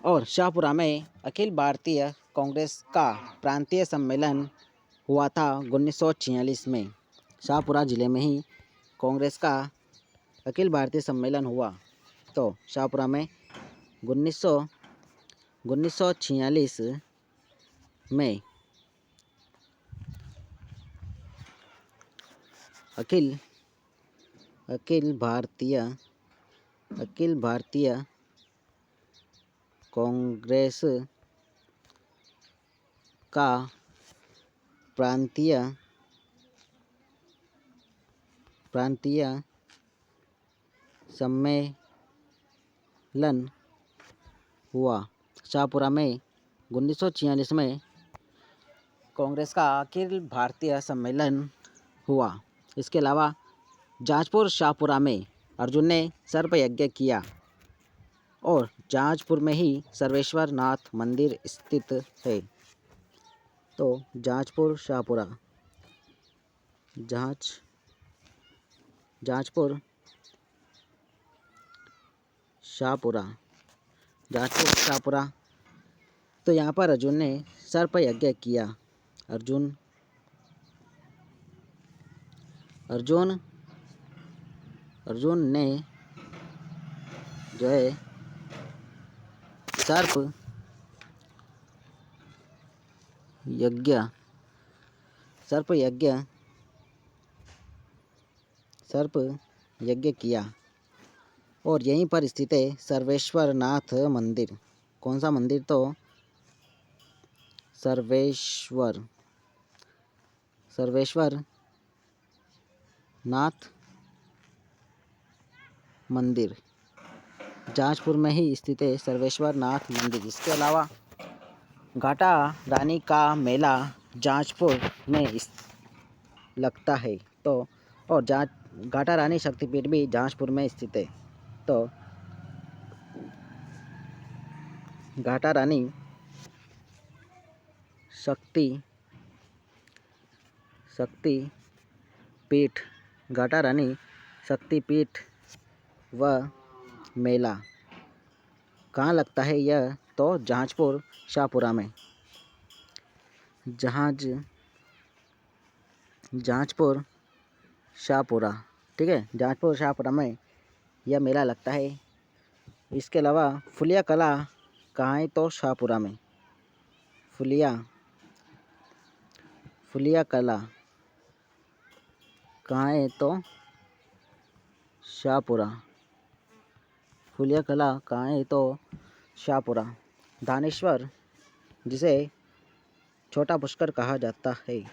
और शाहपुरा में अखिल भारतीय कांग्रेस का प्रांतीय सम्मेलन हुआ था 1946 में। शाहपुरा ज़िले में ही कांग्रेस का अखिल भारतीय सम्मेलन हुआ। तो शाहपुरा में 1946 में अखिल भारतीय कांग्रेस का प्रांतीय सम्मेलन हुआ। शाहपुरा में 1946 में कांग्रेस का अखिल भारतीय सम्मेलन हुआ। इसके अलावा जाजपुर शाहपुरा में अर्जुन ने सर्प यज्ञ किया और जाजपुर में ही सर्वेश्वर नाथ मंदिर स्थित है। तो जाजपुर शाहपुरा, जाजपुर शाहपुरा। तो यहाँ पर अर्जुन ने सर्प यज्ञ किया। अर्जुन ने जो है सर्प यज्ञ किया और यहीं पर स्थित है सर्वेश्वर नाथ मंदिर। कौन सा मंदिर? तो सर्वेश्वर नाथ मंदिर जाजपुर में ही स्थित है सर्वेश्वर नाथ मंदिर। इसके अलावा घाटा रानी का मेला जाजपुर में लगता है। तो और घाटा रानी शक्तिपीठ भी जाजपुर में स्थित है। तो घाटा रानी शक्तिपीठ व मेला कहाँ लगता है? यह तो जाजपुर शाहपुरा में। जाजपुर शाहपुरा, ठीक है, जाजपुर शाहपुरा में यह मेला लगता है। इसके अलावा फुलिया कला कहाँ है? तो शाहपुरा में। फुलिया कला कहाँ है? तो शाहपुरा। फुलिया कला कहाँ है? तो शाहपुरा। धानेश्वर, जिसे छोटा पुष्कर कहा जाता है,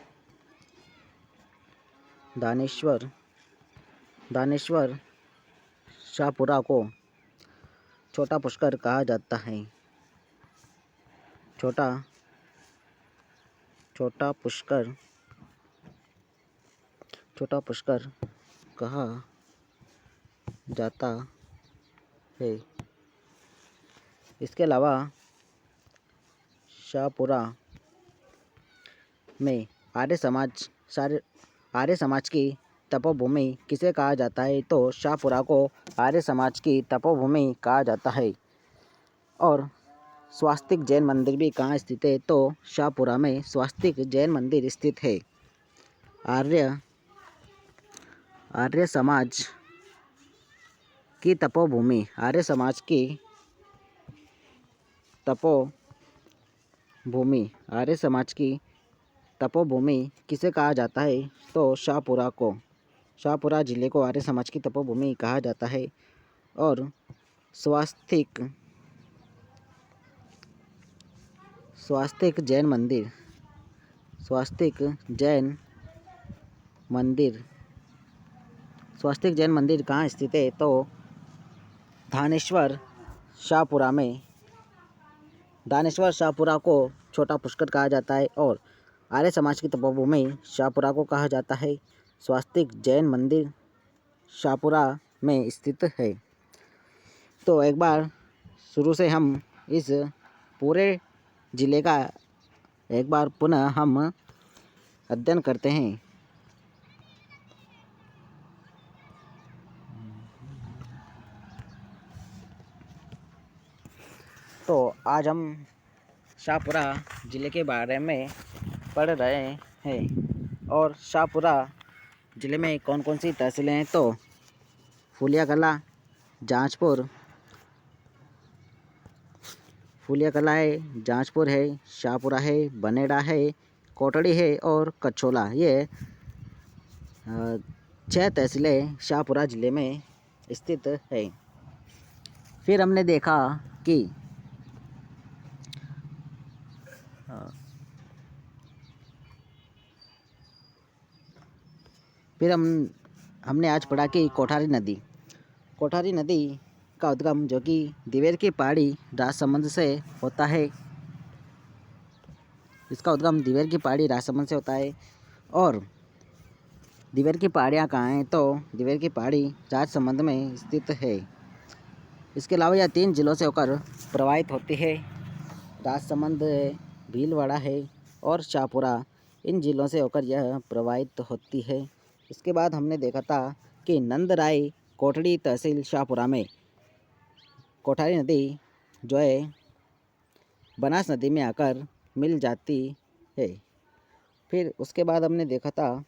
धानेश्वर शाहपुरा को छोटा पुष्कर कहा जाता है। छोटा पुष्कर कहा जाता है। इसके अलावा शाहपुरा में आर्य समाज की तपोभूमि किसे कहा जाता है? तो शाहपुरा को आर्य समाज की तपोभूमि कहा जाता है। और स्वास्तिक जैन मंदिर भी कहाँ स्थित है? तो शाहपुरा में स्वास्तिक जैन मंदिर स्थित है। आर्य समाज की तपोभूमि किसे कहा जाता है? तो शाहपुरा को शाहपुरा जिले को आर्य समाज की तपोभूमि कहा जाता है और स्वास्तिक स्वास्तिक जैन मंदिर स्वास्तिक जैन मंदिर स्वास्तिक जैन मंदिर कहाँ स्थित है? तो धानेश्वर शाहपुरा में। दानेश्वर शाहपुरा को छोटा पुष्कर कहा जाता है और आर्य समाज की तपोभूमि शाहपुरा को कहा जाता है। स्वास्तिक जैन मंदिर शाहपुरा में स्थित है। तो एक बार शुरू से हम इस पूरे ज़िले का एक बार पुनः हम अध्ययन करते हैं। तो आज हम शाहपुरा ज़िले के बारे में पढ़ रहे हैं और शाहपुरा ज़िले में कौन कौन सी तहसीलें हैं? तो फूलिया कला है, जांजपुर है, शाहपुरा है, बनेड़ा है, कोटड़ी है और कछोला। ये 6 तहसीलें शाहपुरा ज़िले में स्थित है। फिर हमने देखा कि हमने आज पढ़ा कि कोठारी नदी का उद्गम जो कि दिवेर की पहाड़ी राजसमंद से होता है। इसका उद्गम दिवेर की पहाड़ी राजसमंद से होता है। और दिवेर की पहाड़ियाँ कहाँ हैं? तो दिवेर की पहाड़ी राजसमंद में स्थित है। इसके अलावा यह 3 जिलों से होकर प्रवाहित होती है। राजसमंद है, भीलवाड़ा है और शाहपुरा। इन जिलों से होकर यह प्रवाहित होती है। इसके बाद हमने देखा था कि नंदराय कोटड़ी तहसील शाहपुरा में कोठारी नदी जो है बनास नदी में आकर मिल जाती है। फिर उसके बाद हमने देखा था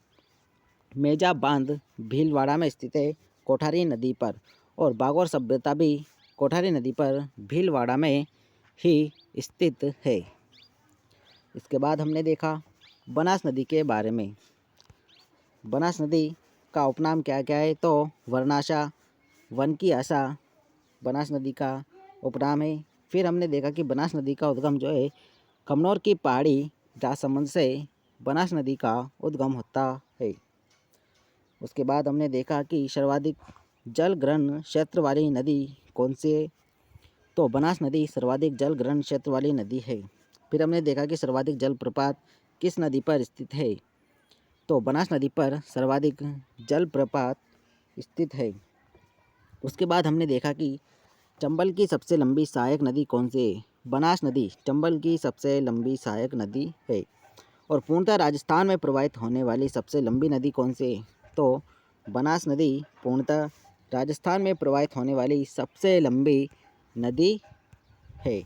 मेजा बांध भीलवाड़ा में स्थित है कोठारी नदी पर, और बागौर सभ्यता भी कोठारी नदी पर भीलवाड़ा में ही स्थित है। इसके बाद हमने देखा बनास नदी के बारे में। बनास नदी का उपनाम क्या क्या है? तो वर्णाशा, वन की आशा बनास नदी का उपनाम है। फिर हमने देखा कि बनास नदी का उद्गम जो है कमनौर की पहाड़ी राजसमंद से बनास नदी का उद्गम होता है। उसके बाद हमने देखा कि सर्वाधिक जल ग्रहण क्षेत्र वाली नदी कौन सी है? तो बनास नदी सर्वाधिक जल ग्रहण क्षेत्र वाली नदी है। फिर हमने देखा कि सर्वाधिक जलप्रपात किस नदी पर स्थित है? तो बनास नदी पर सर्वाधिक जलप्रपात स्थित है। उसके बाद हमने देखा कि चंबल की सबसे लंबी सहायक नदी कौन सी है? बनास नदी चंबल की सबसे लंबी सहायक नदी है। और पूर्णतः राजस्थान में प्रवाहित होने वाली सबसे लंबी नदी कौन सी है? तो बनास नदी पूर्णतः राजस्थान में प्रवाहित होने वाली सबसे लंबी नदी है।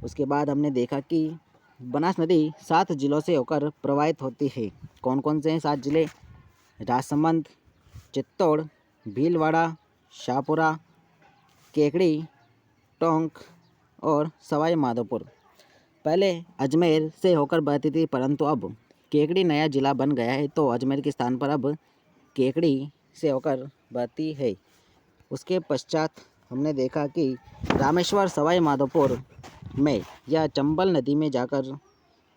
उसके बाद हमने देखा कि बनास नदी 7 जिलों से होकर प्रवाहित होती है। कौन कौन से हैं 7 जिले? राजसमंद, चित्तौड़, भीलवाड़ा, शाहपुरा, केकड़ी, टोंक और सवाई माधोपुर। पहले अजमेर से होकर बहती थी, परंतु अब केकड़ी नया जिला बन गया है, तो अजमेर के स्थान पर अब केकड़ी से होकर बहती है। उसके पश्चात हमने देखा कि रामेश्वर सवाई माधोपुर में यह चंबल नदी में जाकर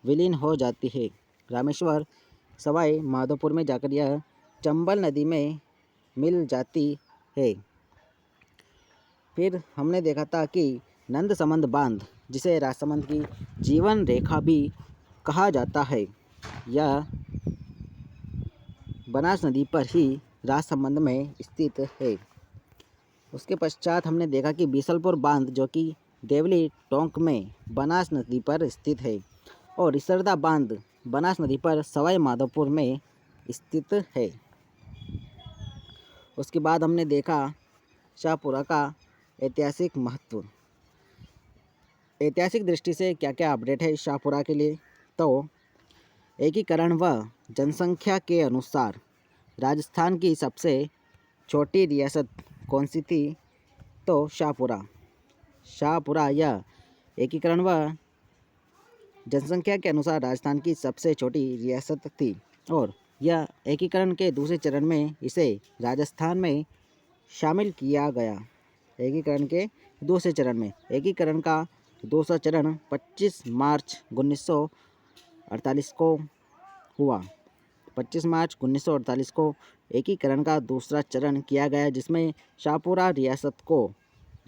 विलीन हो जाती है। रामेश्वर सवाई माधोपुर में जाकर यह चंबल नदी में मिल जाती है। फिर हमने देखा था कि नंदसमंद बांध, जिसे राजसमंद की जीवन रेखा भी कहा जाता है, यह बनास नदी पर ही राजसमंद में स्थित है। उसके पश्चात हमने देखा कि बीसलपुर बांध जो कि देवली टोंक में बनास नदी पर स्थित है, और रिसरदा बांध बनास नदी पर सवाई माधोपुर में स्थित है। उसके बाद हमने देखा शाहपुरा का ऐतिहासिक महत्व। ऐतिहासिक दृष्टि से क्या क्या अपडेट है शाहपुरा के लिए? तो एकीकरण व जनसंख्या के अनुसार राजस्थान की सबसे छोटी रियासत कौन सी थी? तो शाहपुरा यह एकीकरण व जनसंख्या के अनुसार राजस्थान की सबसे छोटी रियासत थी। और यह एकीकरण के दूसरे चरण में इसे राजस्थान में शामिल किया गया। एकीकरण के दूसरे चरण में एकीकरण का दूसरा चरण 25 मार्च 1948 को हुआ। 25 मार्च 1948 को एकीकरण का दूसरा चरण किया गया, जिसमें शाहपुरा रियासत को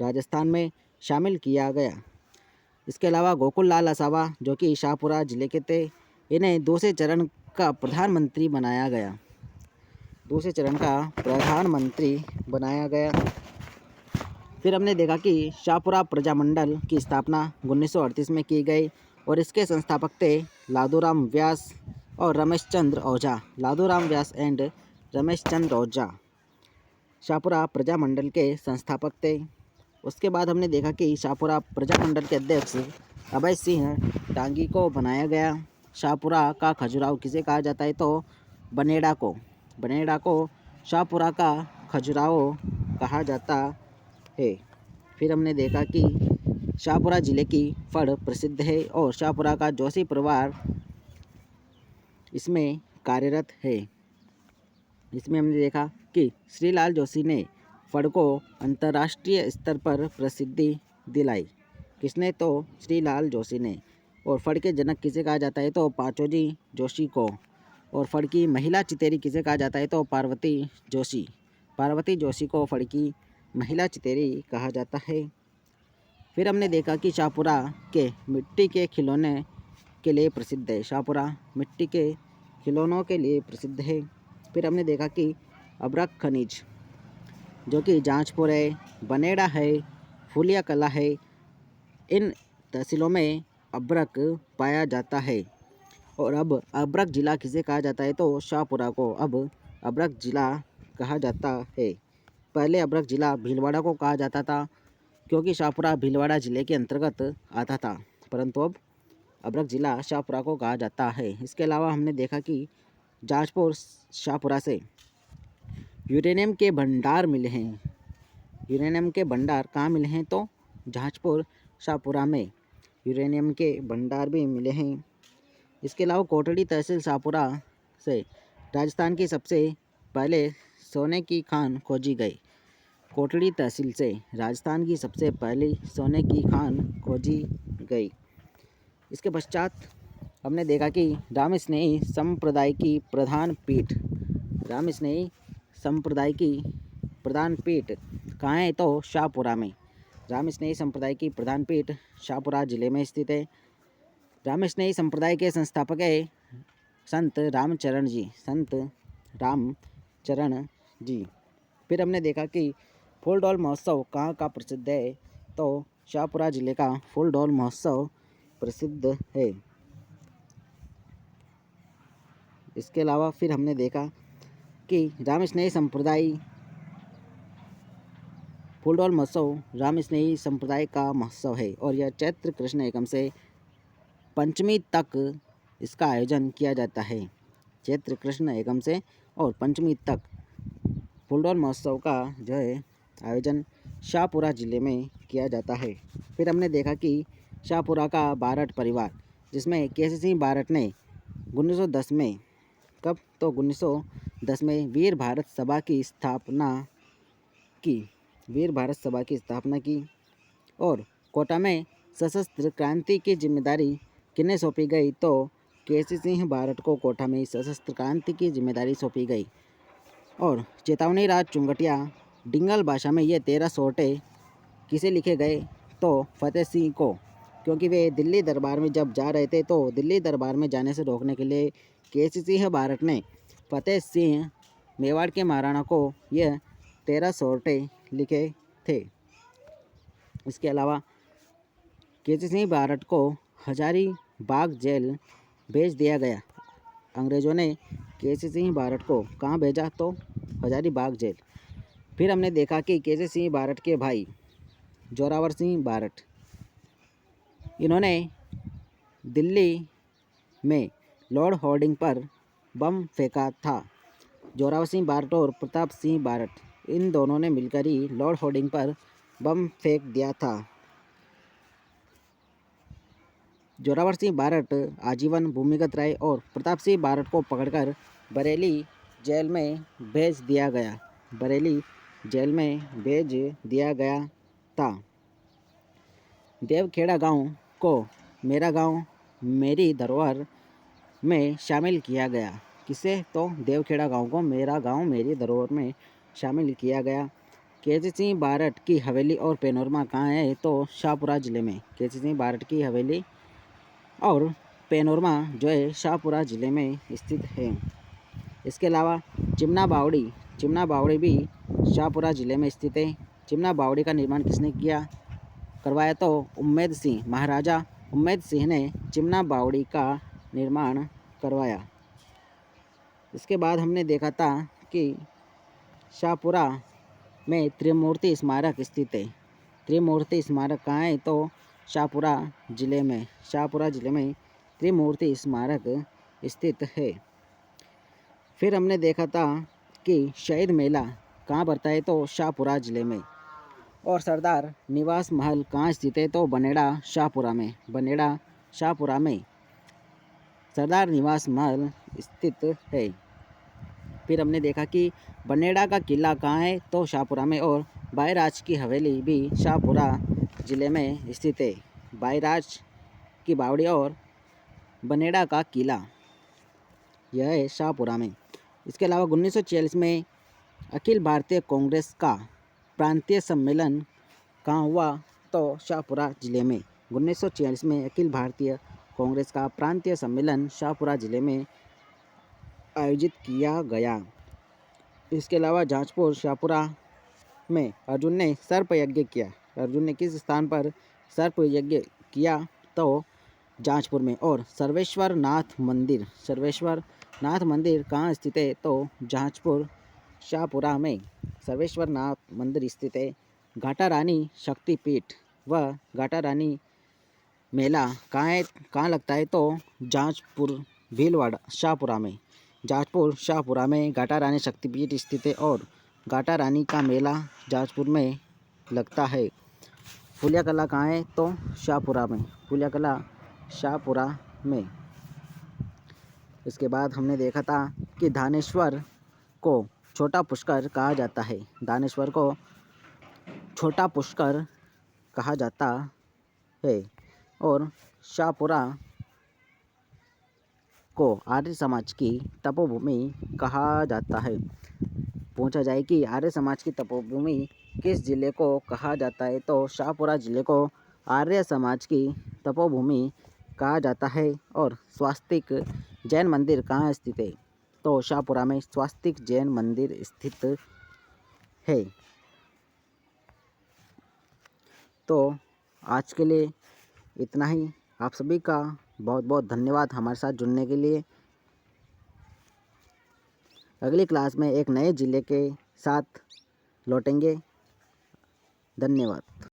राजस्थान में शामिल किया गया। इसके अलावा गोकुल लाल असावा, जो कि शाहपुरा जिले के थे, इन्हें दूसरे चरण का प्रधानमंत्री बनाया गया। दूसरे चरण का प्रधानमंत्री बनाया गया। फिर हमने देखा कि शाहपुरा प्रजामंडल की स्थापना 1938 में की गई और इसके संस्थापक थे लादूराम व्यास और रमेश चंद्र ओझा। लादूराम व्यास एंड रमेश चंद्र ओझा शाहपुरा प्रजामंडल के संस्थापक थे। उसके बाद हमने देखा कि शाहपुरा प्रजामंडल के अध्यक्ष अभय सिंह डांगी को बनाया गया। शाहपुरा का खजुराहो किसे कहा जाता है? तो बनेड़ा को। बनेड़ा को शाहपुरा का खजुराहो कहा जाता है। फिर हमने देखा कि शाहपुरा जिले की फड़ प्रसिद्ध है और शाहपुरा का जोशी परिवार इसमें कार्यरत है। इसमें हमने देखा कि श्रीलाल जोशी ने फड़ को अंतर्राष्ट्रीय स्तर पर प्रसिद्धि दिलाई। किसने? तो श्रीलाल जोशी ने। और फड़ के जनक किसे कहा जाता है? तो पाचोजी जोशी को। और फड़ की महिला चितेरी किसे कहा जाता है? तो पार्वती जोशी। पार्वती जोशी को फड़ की महिला चितेरी कहा जाता है। फिर हमने देखा कि शाहपुरा के मिट्टी के खिलौने के लिए प्रसिद्ध है। शाहपुरा मिट्टी के खिलौनों के लिए प्रसिद्ध है। फिर हमने देखा कि अब्रक खनिज, जो कि जांजपुर है, बनेड़ा है, फूलिया कला है, इन तहसीलों में अब्रक पाया जाता है। और अब अब्रक जिला किसे कहा जाता है? तो शाहपुरा को अब अब्रक जिला कहा जाता है। पहले अब्रक जिला भीलवाड़ा को कहा जाता था, क्योंकि शाहपुरा भीलवाड़ा जिले के अंतर्गत आता था, परंतु अब अब्रक जिला शाहपुरा को कहा जाता है। इसके अलावा हमने देखा कि जाजपुर शाहपुरा से यूरेनियम के भंडार मिले हैं। यूरेनियम के भंडार कहाँ मिले हैं? तो जाजपुर शाहपुरा में यूरेनियम के भंडार भी मिले हैं। इसके अलावा कोटड़ी तहसील शाहपुरा से राजस्थान की सबसे पहले सोने की खान खोजी गई। कोटड़ी तहसील से राजस्थान की सबसे पहली सोने की खान खोजी गई। इसके पश्चात हमने देखा कि रामस्नेही संप्रदाय की प्रधान पीठ, रामस्नेही संप्रदाय की प्रधान पीठ कहाँ है? तो शाहपुरा में। रामस्नेही संप्रदाय की प्रधान पीठ शाहपुरा जिले में स्थित है। रामस्नेही संप्रदाय के संस्थापक है संत रामचरण जी। संत रामचरण जी। फिर हमने देखा कि फूलडोल महोत्सव कहाँ का प्रसिद्ध है? तो शाहपुरा जिले का फूलडोल महोत्सव प्रसिद्ध है। इसके अलावा फिर हमने देखा कि रामस्नेही संप्रदाय फूलडोल महोत्सव रामस्नेही संप्रदाय का महोत्सव है और यह चैत्र कृष्ण एकम से पंचमी तक इसका आयोजन किया जाता है। चैत्र कृष्ण एकम से और पंचमी तक फूलडोल महोत्सव का जो है आयोजन शाहपुरा जिले में किया जाता है। फिर हमने देखा कि शाहपुरा का बारठ परिवार, जिसमें केसी सिंह बारठ ने 1910 में, कब? तो 1910 में वीर भारत सभा की स्थापना की। वीर भारत सभा की स्थापना की और कोटा में सशस्त्र क्रांति की जिम्मेदारी किन्हें सौंपी गई? तो केसी सिंह बारठ को कोटा में सशस्त्र क्रांति की जिम्मेदारी सौंपी गई। और चेतावनी राज चुंगटिया डिंगल भाषा में ये 13 सोटे किसे लिखे गए? तो फतेह सिंह को, क्योंकि वे दिल्ली दरबार में जब जा रहे थे तो दिल्ली दरबार में जाने से रोकने के लिए केसी सिंह बारठ ने फतेह सिंह मेवाड़ के महाराणा को यह 13 सोटे लिखे थे। इसके अलावा केसी सिंह बारठ को हजारीबाग जेल भेज दिया गया। अंग्रेज़ों ने केसी सिंह बारठ को कहाँ भेजा? तो हजारीबाग जेल। फिर हमने देखा कि केसी सिंह बारठ के भाई जोरावर सिंह बारठ, इन्होंने दिल्ली में लॉर्ड होर्डिंग पर बम फेंका था। जोरावर सिंह बारठ और प्रताप सिंह बारठ, इन दोनों ने मिलकर ही लॉर्ड होर्डिंग पर बम फेंक दिया था। जोरावर सिंह बारठ आजीवन भूमिगत रहे और प्रताप सिंह बारठ को पकड़कर बरेली जेल में भेज दिया गया। बरेली जेल में भेज दिया गया था। देवखेड़ा गांव को मेरा गांव मेरी धरोहर में शामिल किया गया। किसे? तो देवखेड़ा गांव को मेरा गांव मेरी धरोहर में शामिल किया गया। केसी सिंह बारठ की हवेली और पैनोरमा कहाँ है? तो शाहपुरा ज़िले में। केसी सिंह बारठ की हवेली और पैनोरमा जो है शाहपुरा ज़िले में स्थित है। इसके अलावा चिमना बावड़ी भी शाहपुरा ज़िले में स्थित है। चिमना बावड़ी का निर्माण किसने करवाया? तो उम्मेद सिंह, महाराजा उम्मेद सिंह ने चिमना बावड़ी का निर्माण करवाया। इसके बाद हमने देखा था कि शाहपुरा में त्रिमूर्ति स्मारक स्थित है। त्रिमूर्ति स्मारक कहाँ है? तो शाहपुरा ज़िले में। शाहपुरा ज़िले में त्रिमूर्ति स्मारक स्थित है। फिर हमने देखा था कि शहीद मेला कहाँ पड़ता है? तो शाहपुरा ज़िले में। और सरदार निवास महल कहाँ स्थित है? तो बनेड़ा शाहपुरा में। बनेड़ा शाहपुरा में सरदार निवास महल स्थित है। फिर हमने देखा कि बनेड़ा का किला कहाँ है? तो शाहपुरा में। और बाईराज की हवेली भी शाहपुरा ज़िले में स्थित है। बाईराज की बावड़ी और बनेड़ा का किला यह है शाहपुरा में। इसके अलावा 1946 में अखिल भारतीय कांग्रेस का प्रांतीय सम्मेलन कहाँ हुआ? तो शाहपुरा ज़िले में। 1946 में अखिल भारतीय कांग्रेस का प्रांतीय सम्मेलन शाहपुरा ज़िले में आयोजित किया गया। इसके अलावा जाजपुर शाहपुरा में अर्जुन ने सर्प यज्ञ किया। अर्जुन ने किस स्थान पर सर्प यज्ञ किया? तो जाजपुर में। और सर्वेश्वर नाथ मंदिर कहाँ स्थित है? तो जाजपुर शाहपुरा में सर्वेश्वर नाथ मंदिर स्थित है। घाटा रानी शक्तिपीठ व घाटा रानी मेला कहाँ लगता है? तो जाजपुर भीलवाड़ा शाहपुरा में। जाजपुर शाहपुरा में घाटा रानी शक्तिपीठ स्थित है और घाटा रानी का मेला जाजपुर में लगता है। फुलिया कला कहाँ है? तो शाहपुरा में। फुलिया कला शाहपुरा में। इसके बाद हमने देखा था कि धानेश्वर को छोटा पुष्कर कहा जाता है। धानेश्वर को छोटा पुष्कर कहा जाता है। और शाहपुरा को आर्य समाज की तपोभूमि कहा जाता है। पूछा जाए कि आर्य समाज की तपोभूमि किस जिले को कहा जाता है? तो शाहपुरा जिले को आर्य समाज की तपोभूमि कहा जाता है। और स्वास्तिक जैन मंदिर कहाँ स्थित है? तो शाहपुरा में स्वास्तिक जैन मंदिर स्थित है। तो आज के लिए इतना ही। आप सभी का बहुत बहुत धन्यवाद हमारे साथ जुड़ने के लिए। अगली क्लास में एक नए ज़िले के साथ लौटेंगे। धन्यवाद।